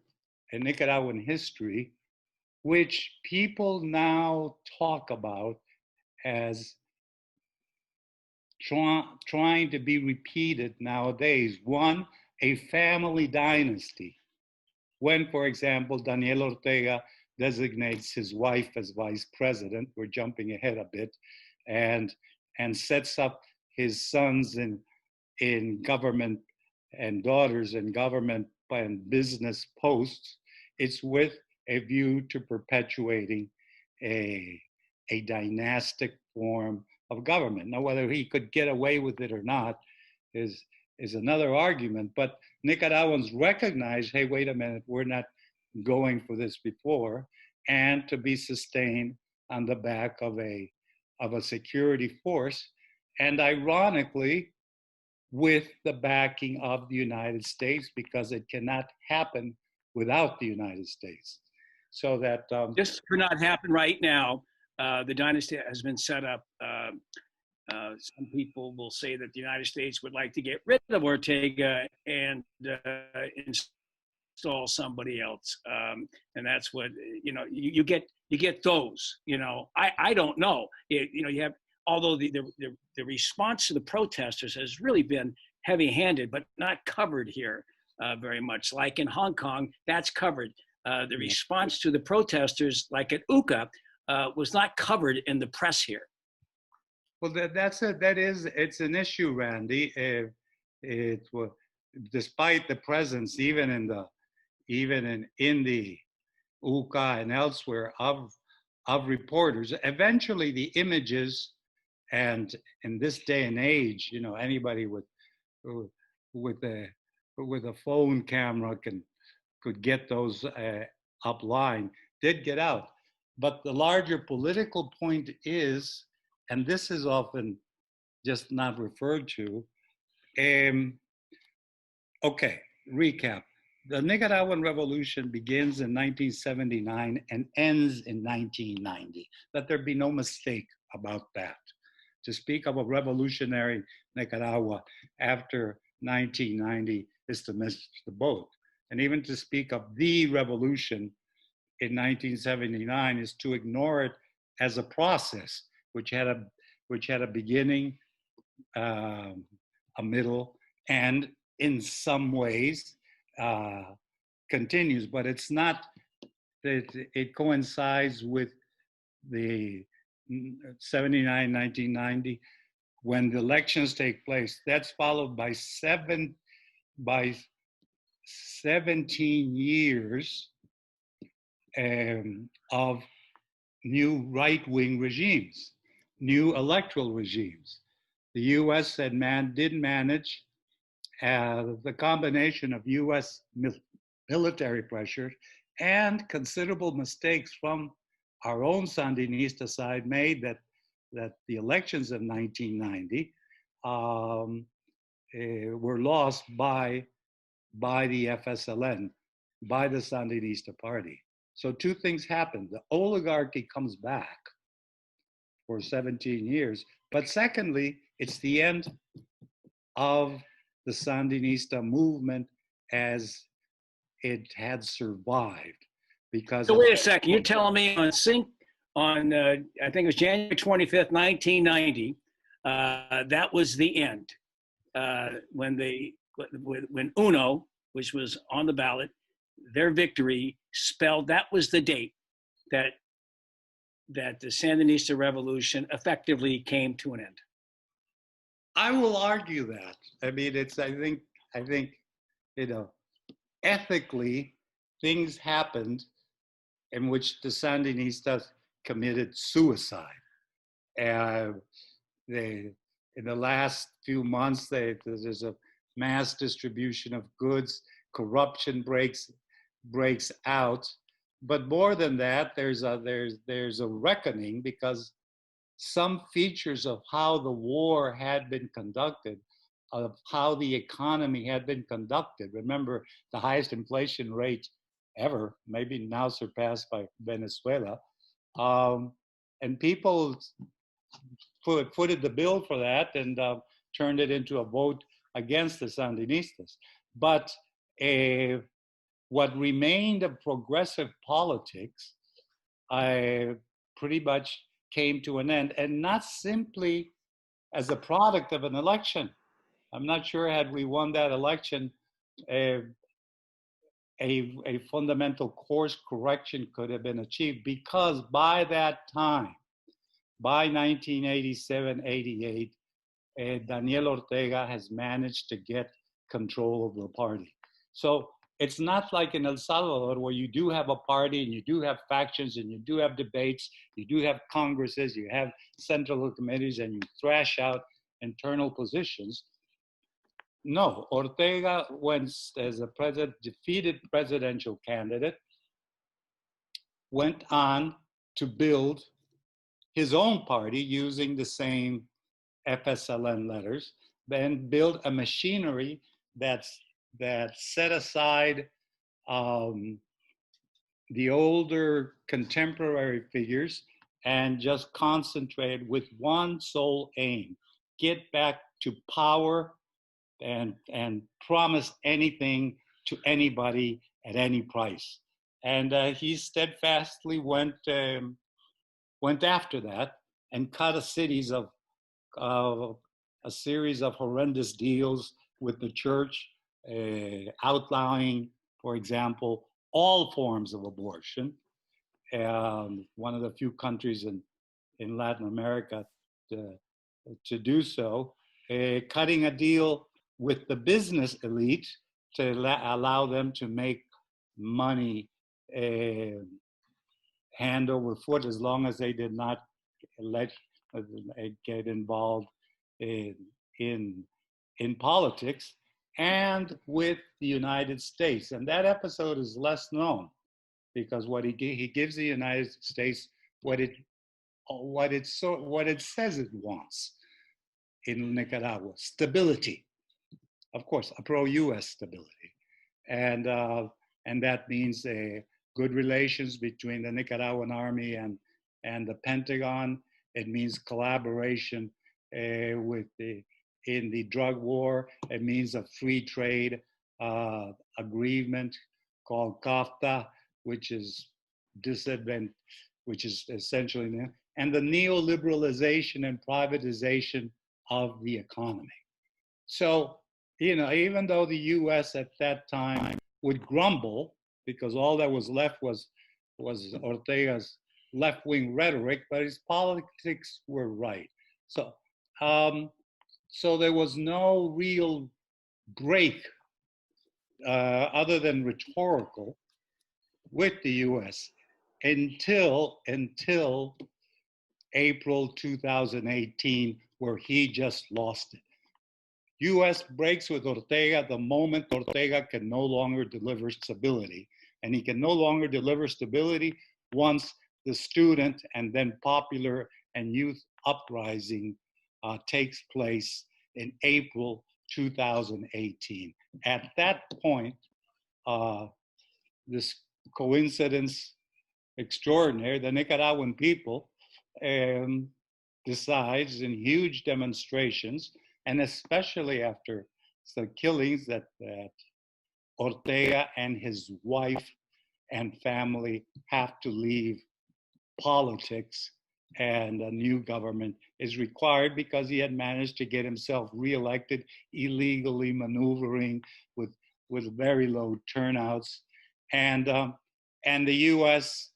in Nicaraguan history, which people now talk about as trying to be repeated nowadays. One, a family dynasty. When, for example, Daniel Ortega designates his wife as vice president, we're jumping ahead a bit, and sets up his sons in government and daughters in government and business posts, it's with a view to perpetuating a dynastic form of government. Now, whether he could get away with it or not is another argument, but Nicaraguans recognize, hey, wait a minute, we're not going for this before, and to be sustained on the back of a security force, and ironically, with the backing of the United States, because it cannot happen without the United States. So that this could not happen right now. The dynasty has been set up. Some people will say that the United States would like to get rid of Ortega and install somebody else, and that's what you get those. I don't know. You have, although the response to the protesters has really been heavy-handed, but not covered here very much. Like in Hong Kong, that's covered. The response to the protesters, like at UCA, was not covered in the press here. Well, it's an issue, Randy. Despite the presence, even in the UCA and elsewhere of reporters, eventually the images, and in this day and age, anybody with a phone camera could get those upline, did get out. But the larger political point is, and this is often just not referred to, okay, recap. The Nicaraguan Revolution begins in 1979 and ends in 1990. Let there be no mistake about that. To speak of a revolutionary Nicaragua after 1990 is to miss the boat. And even to speak of the revolution in 1979 is to ignore it as a process, which had a beginning, a middle, and in some ways continues, but it's not that it coincides with the 79, 1990, when the elections take place. That's followed by 17 years of new right-wing regimes, new electoral regimes. The U.S. did manage the combination of U.S. military pressure and considerable mistakes from our own Sandinista side made that the elections of 1990 were lost by the FSLN, by the Sandinista party. So two things happened. The oligarchy comes back for 17 years, but secondly, it's the end of the Sandinista movement as it had survived. Because so wait a second, you're telling me on I think it was January 25th, 1990, that was the end. When UNO, which was on the ballot, their victory spelled, that was the date that the Sandinista revolution effectively came to an end. I will argue that. I mean, I think, ethically, things happened in which the Sandinistas committed suicide. In the last few months, there's a mass distribution of goods, corruption breaks out. But more than that, there's a reckoning, because some features of how the war had been conducted, of how the economy had been conducted. Remember, the highest inflation rate ever, maybe now surpassed by Venezuela. And people footed the bill for that and turned it into a vote against the Sandinistas. But what remained of progressive politics pretty much came to an end, and not simply as a product of an election. I'm not sure, had we won that election, a fundamental course correction could have been achieved, because by that time, by 1987-88, Daniel Ortega has managed to get control of the party. So it's not like in El Salvador, where you do have a party and you do have factions and you do have debates, you do have congresses, you have central committees, and you thrash out internal positions. No, Ortega, went as a defeated presidential candidate, went on to build his own party using the same FSLN letters, then build a machinery that set aside the older contemporary figures and just concentrate with one sole aim: get back to power and promise anything to anybody at any price. And he steadfastly went after that and cut a series of horrendous deals with the church, outlawing, for example, all forms of abortion. One of the few countries in Latin America to do so, cutting a deal with the business elite to allow them to make money hand over foot, as long as they did not get involved in politics, and with the United States. And that episode is less known, because what he gives the United States what it says it wants in Nicaragua: stability. Of course, a pro-U.S. stability, and that means good relations between the Nicaraguan army and the Pentagon. It means collaboration in the drug war. It means a free trade agreement called CAFTA, which is essentially, and the neoliberalization and privatization of the economy. So, even though the U.S. at that time would grumble because all that was left was Ortega's left-wing rhetoric, but his politics were right. So, so there was no real break other than rhetorical with the U.S. until April 2018, where he just lost it. U.S. breaks with Ortega the moment Ortega can no longer deliver stability. And he can no longer deliver stability once the student and then popular and youth uprising takes place in April 2018. At that point, this coincidence extraordinary, the Nicaraguan people decides in huge demonstrations, and especially after the killings that Ortega and his wife and family have to leave politics, and a new government is required because he had managed to get himself reelected illegally, maneuvering with very low turnouts, and the U.S.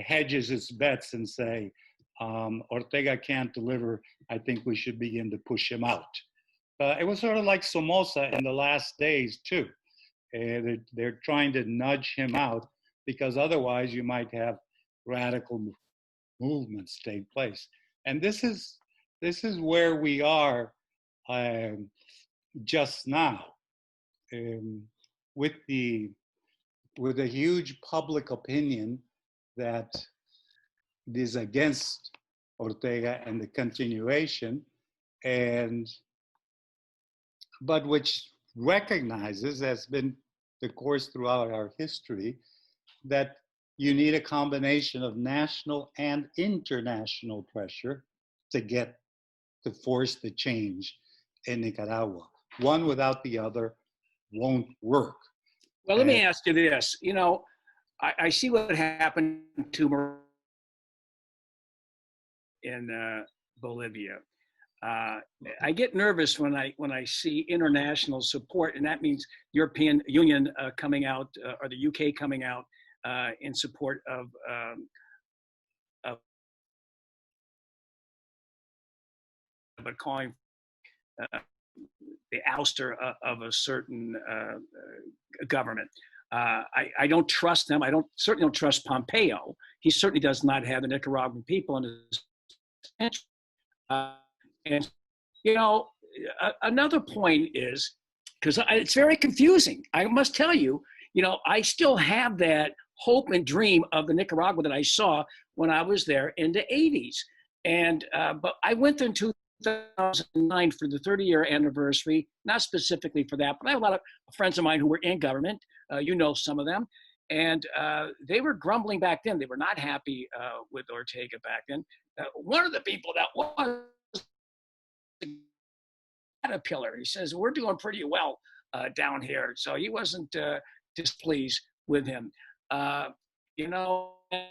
hedges its bets and say, Ortega can't deliver, I think we should begin to push him out. It was sort of like Somoza in the last days too. They're trying to nudge him out because otherwise you might have radical movements take place. And this is where we are just now, with a huge public opinion that is against Ortega and the continuation, but which recognizes, has been the course throughout our history, that you need a combination of national and international pressure to force the change in Nicaragua. One without the other won't work. Well, let me ask you this. You know, I see what happened to in Bolivia. I get nervous when I see international support, and that means European Union coming out or the UK coming out in support of but calling the ouster of a certain government. I don't trust them. I certainly don't trust Pompeo. He certainly does not have the Nicaraguan people in his interest. And you know, another point is, because it's very confusing. I must tell you, you know, I still have that hope and dream of the Nicaragua that I saw when I was there in the 80s. And but I went there in 2009 for the 30-year anniversary, not specifically for that, but I have a lot of friends of mine who were in government. You know some of them. And they were grumbling back then. They were not happy with Ortega back then. One of the people that was Caterpillar, he says, we're doing pretty well down here. So he wasn't displeased with him. You know, I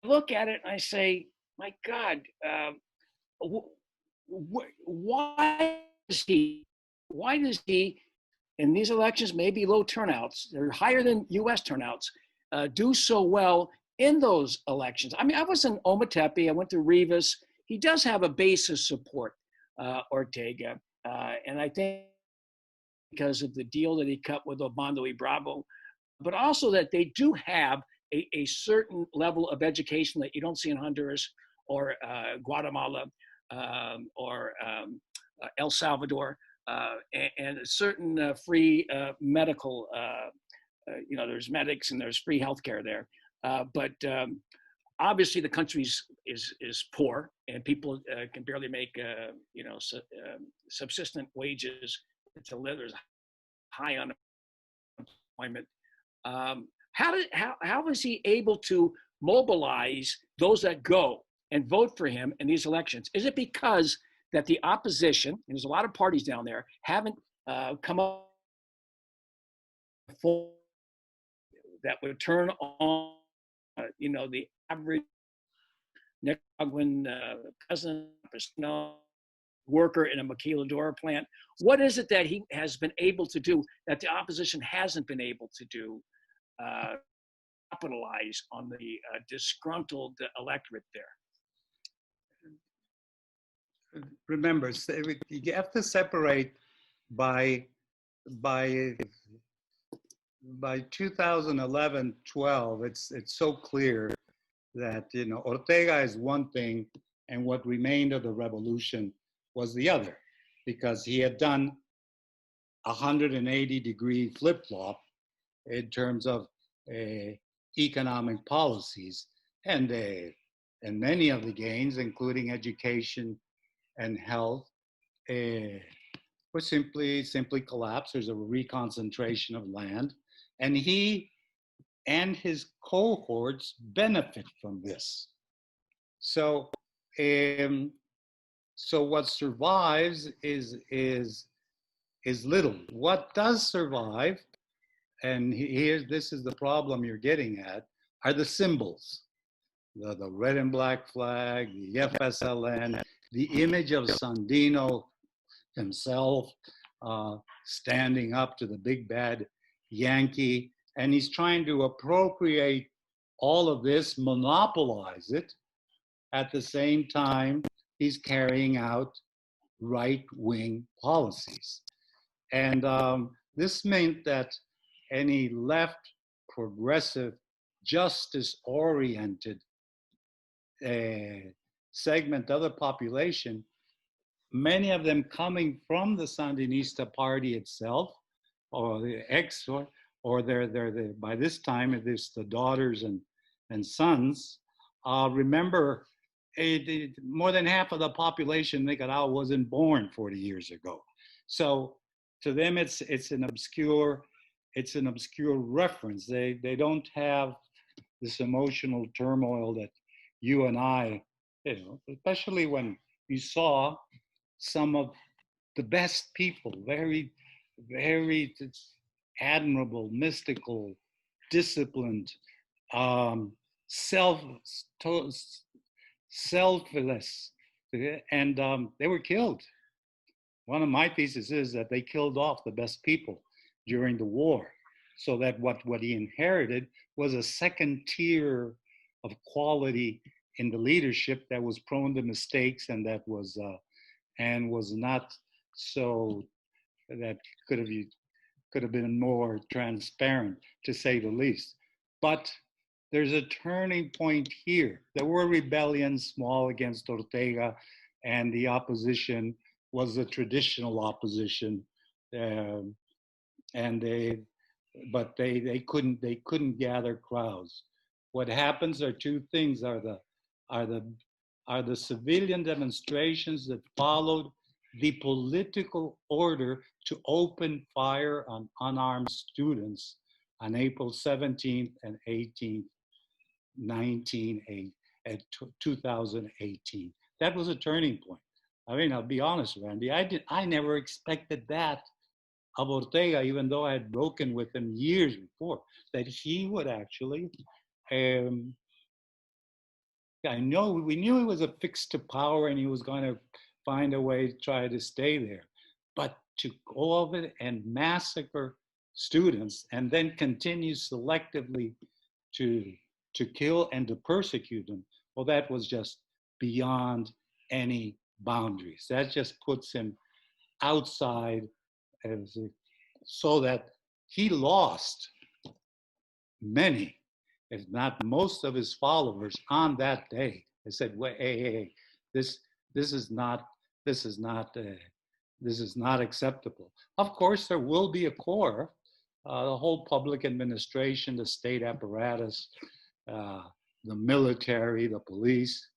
look at it and I say, my God, why does he, in these elections, maybe low turnouts, they're higher than US turnouts, do so well in those elections? I mean, I was in Ometepe, I went to Rivas. He does have a base of support, Ortega. And I think because of the deal that he cut with Obando y Bravo, but also that they do have a certain level of education that you don't see in Honduras or Guatemala or El Salvador, and a certain free medical, you know, there's medics and there's free healthcare there. But obviously the country is poor and people can barely make, you know, subsistent wages to live. There's high unemployment. How is he able to mobilize those that go and vote for him in these elections? Is it because that the opposition, and there's a lot of parties down there, haven't come up for that would turn on, you know, the average Nicaraguan peasant, worker in a maquiladora plant? What is it that he has been able to do that the opposition hasn't been able to do capitalize on the disgruntled electorate there. Remember, you have to separate by 2011-12. It's so clear that Ortega is one thing, and what remained of the revolution was the other, because he had done 180-degree flip-flop in terms of economic policies, and many of the gains, including education and health, were simply collapsed. There's a reconcentration of land, and he and his cohorts benefit from this. So what survives is little. What does survive, and this is the problem you're getting at, are the symbols. The red and black flag, the FSLN, the image of Sandino himself standing up to the big bad Yankee, and he's trying to appropriate all of this, monopolize it. At the same time, he's carrying out right-wing policies. And this meant that any left, progressive, justice-oriented segment of the population, many of them coming from the Sandinista party itself, or the or they're by this time it's the daughters and sons. Remember, more than half of the population in Nicaragua wasn't born 40 years ago. So to them, it's an obscure reference. They don't have this emotional turmoil that you and I, especially when you saw some of the best people, very, very admirable, mystical, disciplined, selfless, and they were killed. One of my theses is that they killed off the best people during the war, so that what he inherited was a second tier of quality in the leadership that was prone to mistakes, and that was not so, that could have been more transparent, to say the least. But there's a turning point here. There were rebellions, small, against Ortega, and the opposition was the traditional opposition, and they couldn't gather crowds. What happens are two things: are the civilian demonstrations that followed the political order to open fire on unarmed students on April 17th and 18th, 2018. That was a turning point. I mean, I'll be honest, Randy, I never expected that of Ortega, even though I had broken with him years before, that he would actually, we knew he was affixed to power and he was going to find a way to try to stay there. But to go over and massacre students and then continue selectively to kill and to persecute them, well, that was just beyond any boundaries. That just puts him outside, so that he lost many, if not most, of his followers on that day. They said, "Wait, hey, this is not acceptable." Of course, there will be a core, the whole public administration, the state apparatus, the military, the police,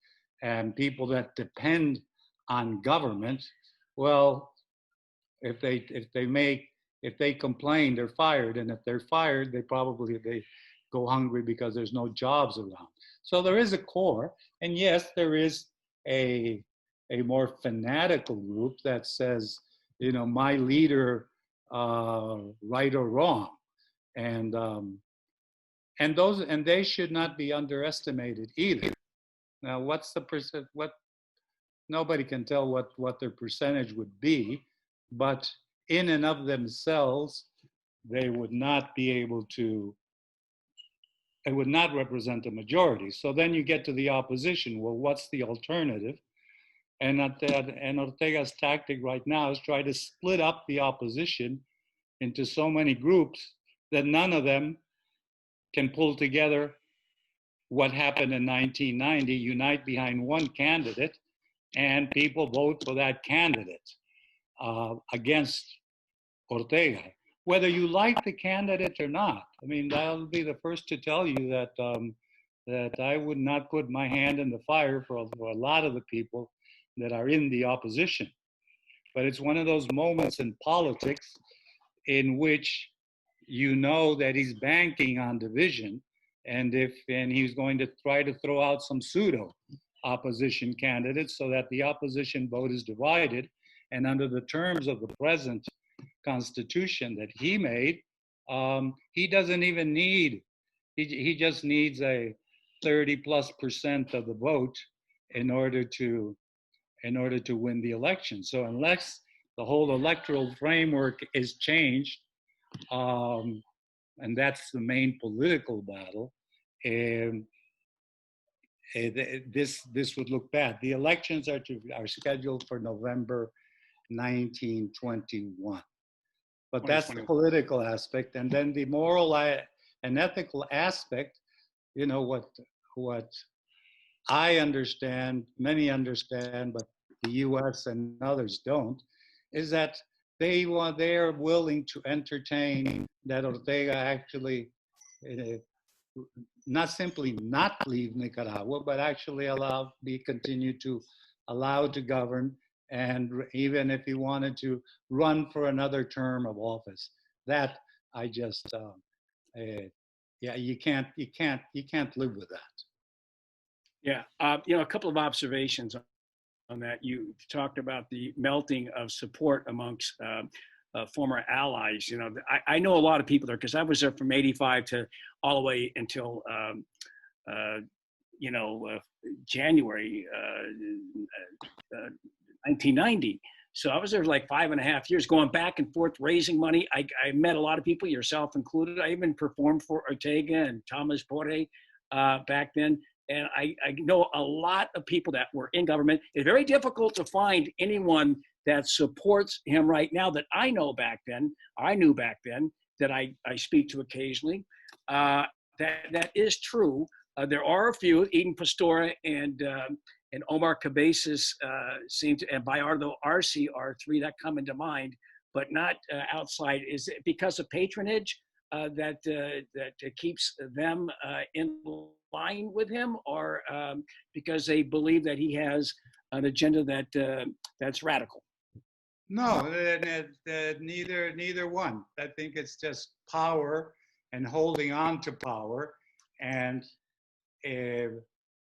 and people that depend on government. Well, if they complain, they're fired, and if they're fired, they go hungry because there's no jobs around. So there is a core, and yes, there is a more fanatical group that says, my leader, right or wrong, and they should not be underestimated either. Now, what's the percent? Nobody can tell what their percentage would be, but in and of themselves, they would not be able to it would not represent a majority. So then you get to the opposition. Well, what's the alternative? And Ortega's tactic right now is try to split up the opposition into so many groups that none of them can pull together what happened in 1990, unite behind one candidate, and people vote for that candidate against Ortega. Whether you like the candidate or not, I mean, I'll be the first to tell you that that I would not put my hand in the fire for a lot of the people that are in the opposition. But it's one of those moments in politics in which you know that he's banking on division, and he's going to try to throw out some pseudo opposition candidates so that the opposition vote is divided. And under the terms of the present constitution that he made, he doesn't even need, he just needs a 30+% of the vote in order to win the election. So unless the whole electoral framework is changed, and that's the main political battle, this would look bad. The elections are scheduled for November 1921. But that's the political aspect. And then the moral and ethical aspect, you know, what I understand, many understand, but the US and others don't, is that they're willing to entertain that Ortega actually not simply not leave Nicaragua, but actually continue to allow to govern, and even if he wanted to run for another term of office. That I just you can't live with that. Yeah, you know, a couple of observations on that. You talked about the melting of support amongst former allies. You know, I know a lot of people there because I was there from '85 to all the way until January 1990. So I was there like 5.5 years, going back and forth, raising money. I met a lot of people, yourself included. I even performed for Ortega and Thomas Poré back then. And I know a lot of people that were in government. It's very difficult to find anyone that supports him right now that I know back then, I knew back then, that I speak to occasionally. That is true. There are a few. Eden Pastora and Omar Cabezas seem to, and Bayardo Arce are three that come into mind, but not outside. Is it because of patronage that keeps them in line with him, or because they believe that he has an agenda that's radical? No, neither one. I think it's just power and holding on to power, and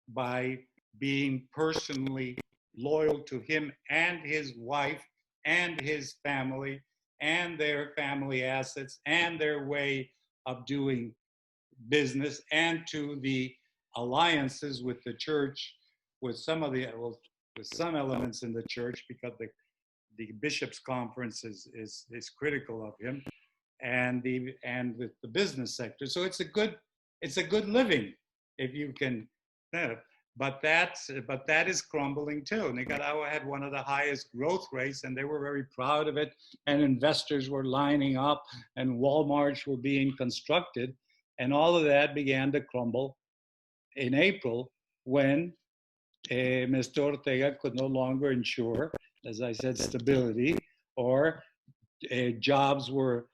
by being personally loyal to him and his wife and his family and their family assets and their way of doing business, and to the alliances with the church, with some elements in the church, because the bishops' conference is critical of him, and with the business sector. So it's a good living if you can. But that is crumbling too. Nicaragua had one of the highest growth rates, and they were very proud of it. And investors were lining up, and Walmarts were being constructed, and all of that began to crumble in April when Mr. Ortega could no longer ensure, as I said, stability, or jobs were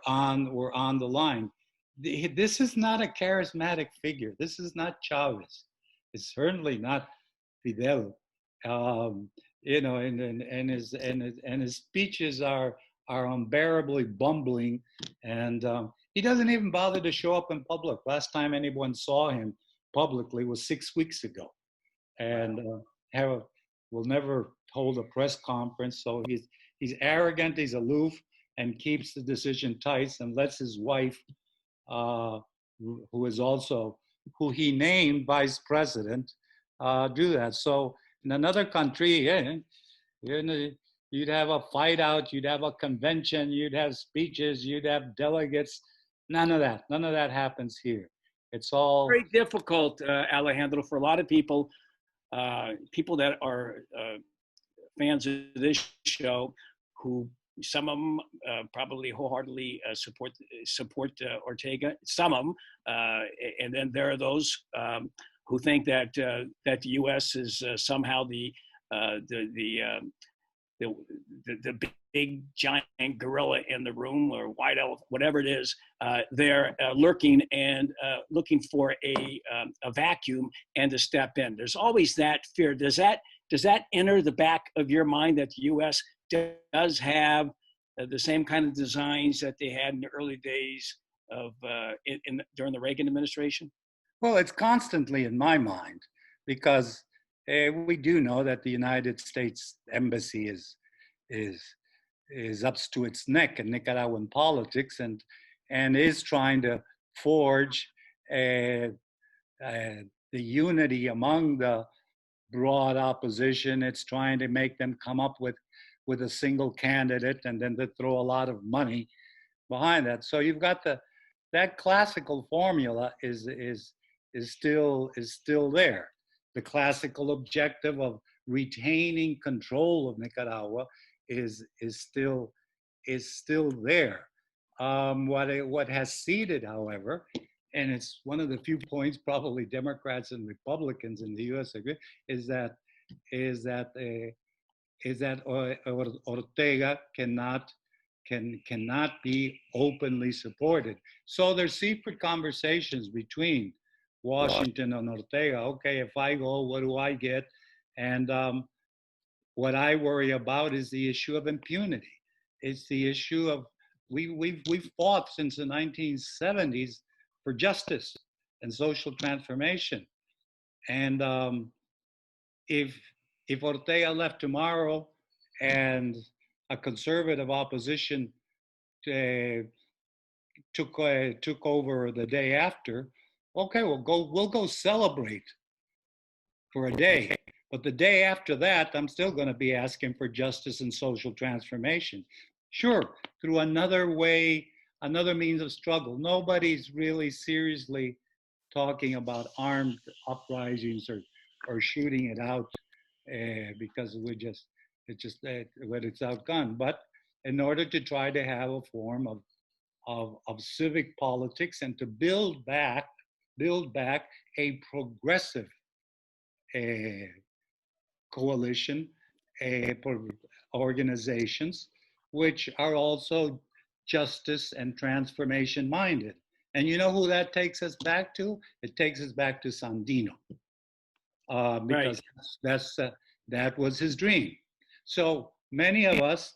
on the line. This is not a charismatic figure. This is not Chavez. It's certainly not Fidel. You know, and his speeches are unbearably bumbling, and he doesn't even bother to show up in public. Last time anyone saw him publicly was 6 weeks ago, and will never hold a press conference. So he's arrogant, he's aloof, and keeps the decision tight, and lets his wife, who he named vice president, do that. So in another country, you'd have a fight out, you'd have a convention, you'd have speeches, you'd have delegates. None of that. None of that happens here. It's all Very difficult, Alejandro, for a lot of people, people that are fans of this show, who some of them probably wholeheartedly support Ortega. Some of them, and then there are those who think that that the U.S. is somehow the big giant gorilla in the room, or white elephant, whatever it is. They're lurking and looking for a vacuum and to step in. There's always that fear. Does that enter the back of your mind that the U.S. does have the same kind of designs that they had in the early days of during the Reagan administration? Well, it's constantly in my mind, because we do know that the United States Embassy is up to its neck in Nicaraguan politics, and is trying to forge the unity among the broad opposition. It's trying to make them come up with a single candidate, and then to throw a lot of money behind that. So you've got that classical formula is still there. The classical objective of retaining control of Nicaragua is still there. What has seeded, however, and it's one of the few points probably Democrats and Republicans in the U.S. agree, is that Ortega cannot be openly supported. So there's secret conversations between Washington and Ortega. Okay, if I go, what do I get? And what I worry about is the issue of impunity. It's the issue of we've fought since the 1970s for justice and social transformation. And if Ortega left tomorrow and a conservative opposition took over the day after, okay, we'll go celebrate for a day. But the day after that, I'm still going to be asking for justice and social transformation. Sure, through another way, another means of struggle. Nobody's really seriously talking about armed uprisings or shooting it out because when it's outgunned. But in order to try to have a form of civic politics and to build back a progressive coalition, organizations, which are also justice and transformation minded. And you know who that takes us back to? It takes us back to Sandino, because that was his dream. So many of us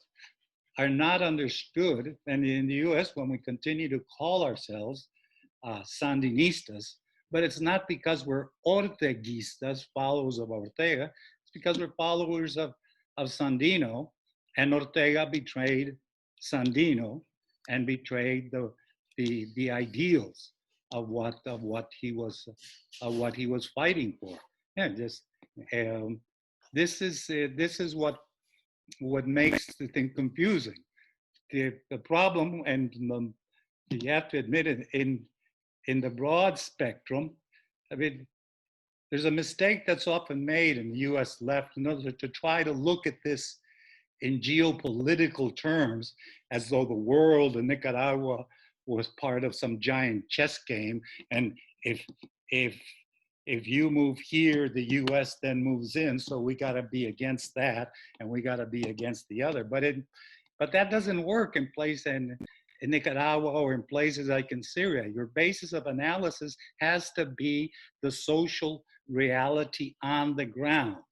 are not understood, and in the US, when we continue to call ourselves Sandinistas, but it's not because we're Orteguistas, followers of Ortega, it's because we're followers of Sandino, and Ortega betrayed Sandino and betrayed the ideals of what he was fighting for. Yeah, this is what makes the thing confusing. The problem, and you have to admit it, in the broad spectrum, I mean, there's a mistake that's often made in the U.S. left in order to try to look at this in geopolitical terms, as though the world in Nicaragua was part of some giant chess game, and if you move here, the U.S. then moves in, so we got to be against that, and we got to be against the other. But that doesn't work in Nicaragua or in places like in Syria. Your basis of analysis has to be the social reality on the ground,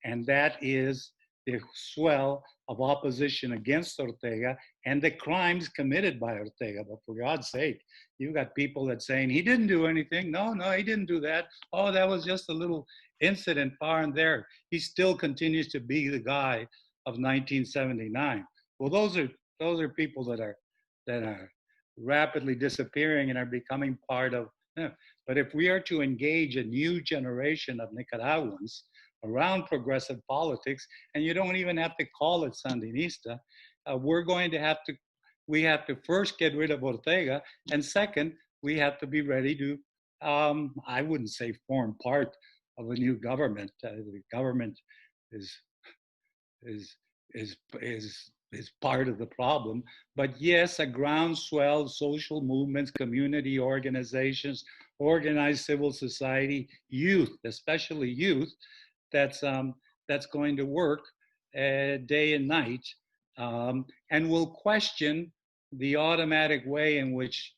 and that is the swell of opposition against Ortega and the crimes committed by Ortega. But for God's sake, you got people that saying he didn't do anything. No, he didn't do that. Oh, that was just a little incident far and there. He still continues to be the guy of 1979. Well, those are people that are rapidly disappearing and are becoming part of. But if we are to engage a new generation of Nicaraguans around progressive politics, and you don't even have to call it Sandinista, we're going to have to we had to first get rid of Ortega, and second, we had to be ready to, I wouldn't say form part of a new government. The government is part of the problem. But yes, a groundswell, social movements, community organizations, organized civil society, youth, especially youth, that's going to work day and night, and will question the automatic way in which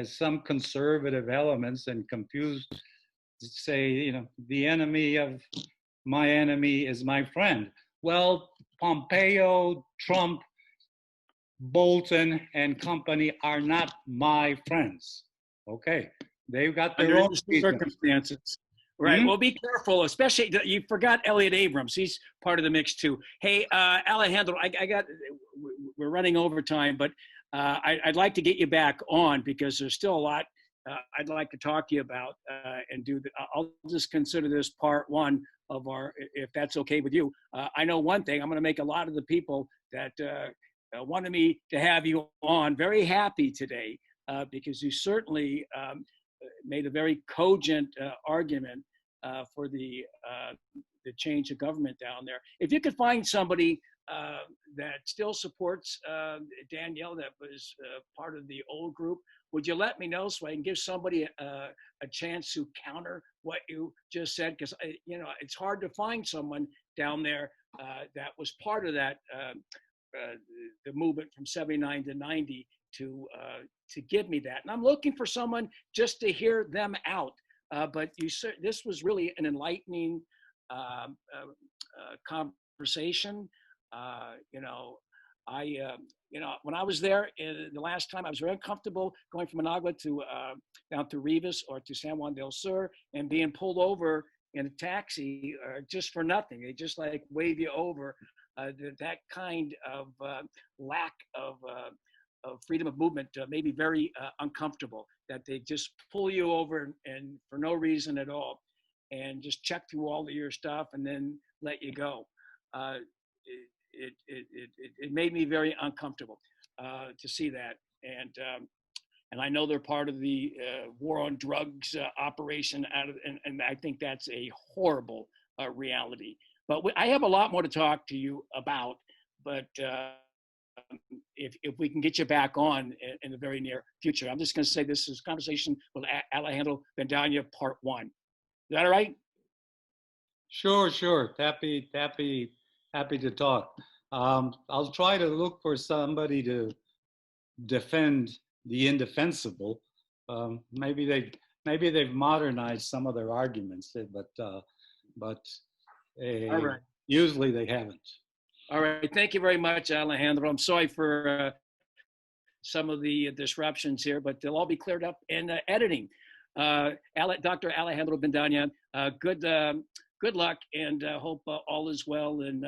some conservative elements and confused say, you know, the enemy of my enemy is my friend. Well, Pompeo, Trump, Bolton, and company are not my friends. Okay, they've got their own circumstances. Right. Well, be careful, especially you forgot Elliot Abrams. He's part of the mix too. Hey, Alejandro, we're running over time, but I'd like to get you back on because there's still a lot I'd like to talk to you about and do. I'll just consider this part one of our, if that's okay with you. I know one thing. I'm going to make a lot of the people that wanted me to have you on very happy today because you certainly made a very cogent argument for the change of government down there. If you could find somebody that still supports Danielle, that was part of the old group, would you let me know so I can give somebody a chance to counter what you just said? Because you know, it's hard to find someone down there that was part of that the movement from '79 to '90 to give me that. And I'm looking for someone just to hear them out. But this was really an enlightening conversation. You know, you know, when I was there the last time, I was very uncomfortable going from Managua to down to Rivas or to San Juan del Sur and being pulled over in a taxi just for nothing. They just like wave you over. That kind of lack of freedom of movement may be very uncomfortable, that they just pull you over and for no reason at all and just check through all of your stuff and then let you go. It made me very uncomfortable to see that. And I know they're part of the war on drugs operation and I think that's a horrible reality. But I have a lot more to talk to you about, but if we can get you back on in the very near future, I'm just going to say this is a conversation with Alejandro Bendaña, part one. Is that all right? Sure. Happy to talk. I'll try to look for somebody to defend the indefensible. Maybe they've modernized some of their arguments, but all right. Usually they haven't. All right. Thank you very much, Alejandro. I'm sorry for some of the disruptions here, but they'll all be cleared up in editing. Dr. Alejandro Bendaña, good luck and hope all is well. And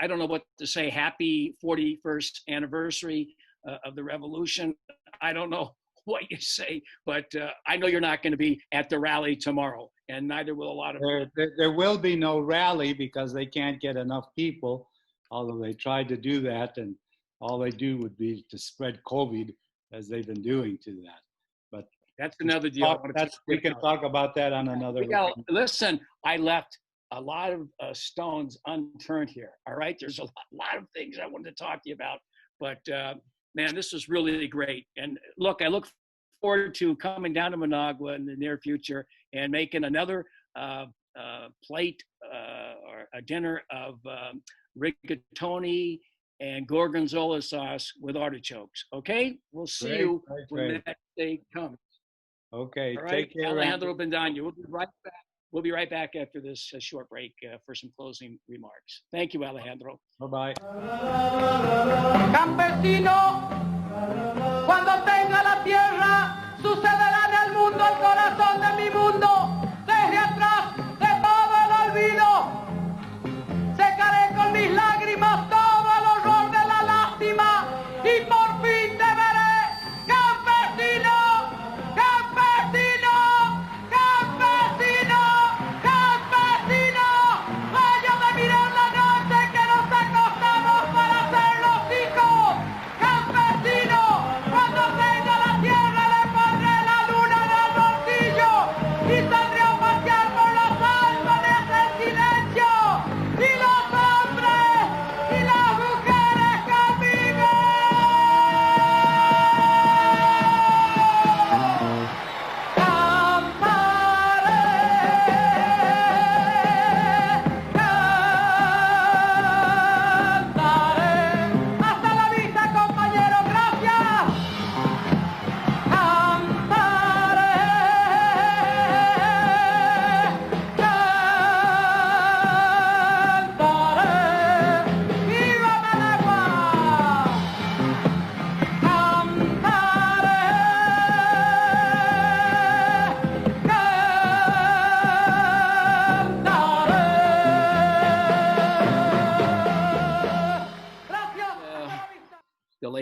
I don't know what to say. Happy 41st anniversary of the revolution. I don't know what you say, but I know you're not going to be at the rally tomorrow, and neither will a lot of there will be no rally because they can't get enough people, although they tried to do that, and all they do would be to spread COVID as they've been doing to that. But that's another deal. We can talk about that on another. Listen, I left a lot of stones unturned here. All right, there's a lot of things I wanted to talk to you about, but man, this was really great. And look, I look forward to coming down to Managua in the near future and making another plate or a dinner of rigatoni and gorgonzola sauce with artichokes. Okay, we'll see you when that day comes. Okay, all right. Take care. Alejandro Bendaña. We'll be right back. We'll be right back after this short break for some closing remarks. Thank you, Alejandro. Bye-bye. Campesino, cuando tenga la tierra, sucederá en el mundo el corazón de mi mundo. Desde atrás de todo el olvido, secaré con mis lágrimas todo el horror de la lástima y por fin te veré, campesino, campesino, campesino, campesino. Vaya de mirar la noche que nos acostamos para hacer los hijos, campesino.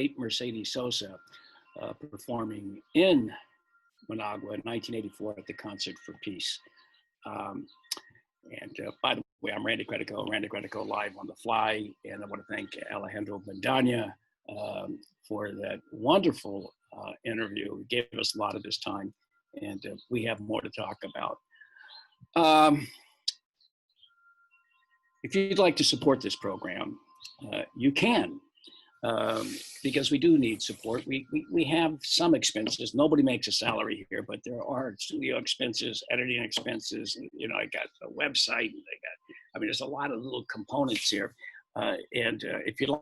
late Mercedes Sosa performing in Managua in 1984 at the Concert for Peace. By the way, I'm Randy Credico Live on the Fly, and I want to thank Alejandro Bandana for that wonderful interview. He gave us a lot of his time, and we have more to talk about. If you'd like to support this program, you can, because we do need support. We have some expenses. Nobody makes a salary here, but there are studio expenses, editing expenses. You know, I got a website. There's a lot of little components here. If you'd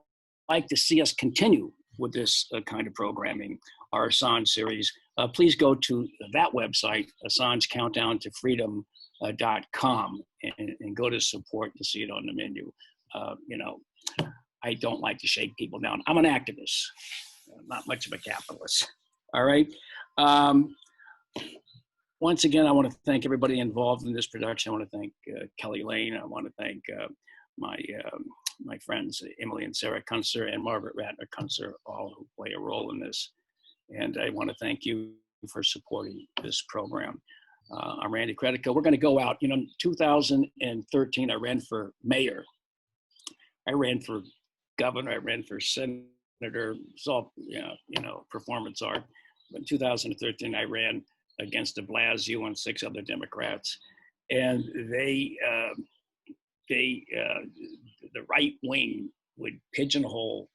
like to see us continue with this kind of programming, our Assange series, please go to that website, Assange Countdown to Freedom.com, and go to support to see it on the menu. I don't like to shake people down. I'm an activist, not much of a capitalist. All right. Once again, I want to thank everybody involved in this production. I want to thank Kelly Lane. I want to thank my friends, Emily and Sarah Kunzer and Margaret Ratner Kunzer, all who play a role in this. And I want to thank you for supporting this program. I'm Randy Credico. We're going to go out. You know, 2013, I ran for mayor. I ran for governor. I ran for senator. It's all, performance art. But in 2013, I ran against de Blasio and 6 other Democrats. And the right wing would pigeonhole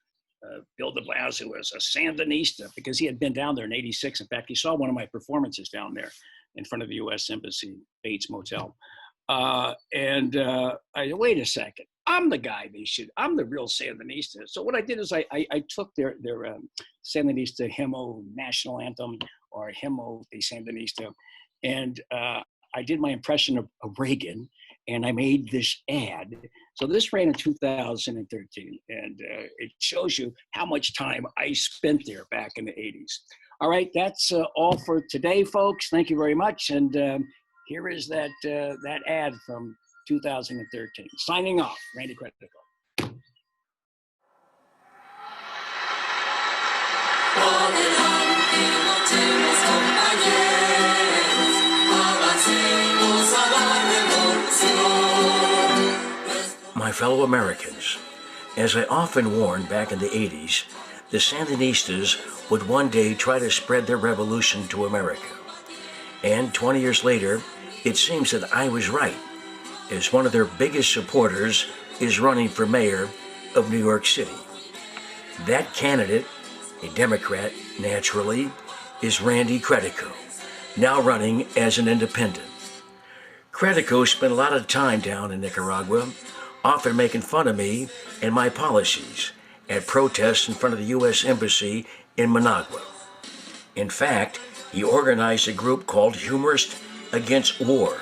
Bill de Blasio as a Sandinista because he had been down there in '86. In fact, he saw one of my performances down there in front of the U.S. Embassy, Bates Motel. I said, wait a second, I'm the guy I'm the real Sandinista. So what I did is I took their Sandinista Hymno National Anthem or Hymno de Sandinista, and I did my impression of Reagan, and I made this ad. So this ran in 2013, and it shows you how much time I spent there back in the 80s. All right, that's all for today, folks. Thank you very much. And here is that ad from 2013. Signing off, Randy Credico. My fellow Americans, as I often warned back in the 80s, the Sandinistas would one day try to spread their revolution to America. And 20 years later, it seems that I was right, as one of their biggest supporters is running for mayor of New York City. That candidate, a Democrat naturally, is Randy Credico, now running as an independent. Credico spent a lot of time down in Nicaragua, often making fun of me and my policies at protests in front of the U.S. Embassy in Managua. In fact, he organized a group called Humorists Against War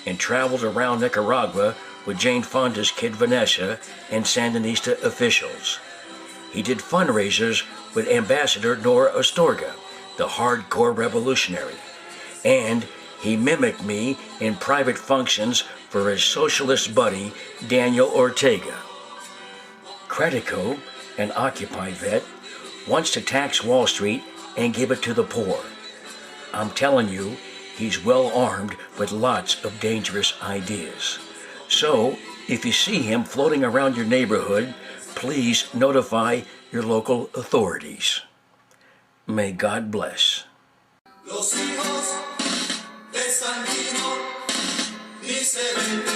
and traveled around Nicaragua with Jane Fonda's kid Vanessa and Sandinista officials. He did fundraisers with Ambassador Nora Astorga, the hardcore revolutionary, and he mimicked me in private functions for his socialist buddy Daniel Ortega. Credico, an Occupy vet, wants to tax Wall Street and give it to the poor. I'm telling you, he's well armed with lots of dangerous ideas. So, if you see him floating around your neighborhood, please notify your local authorities. May God bless. Los hijos de San Gino ni se ven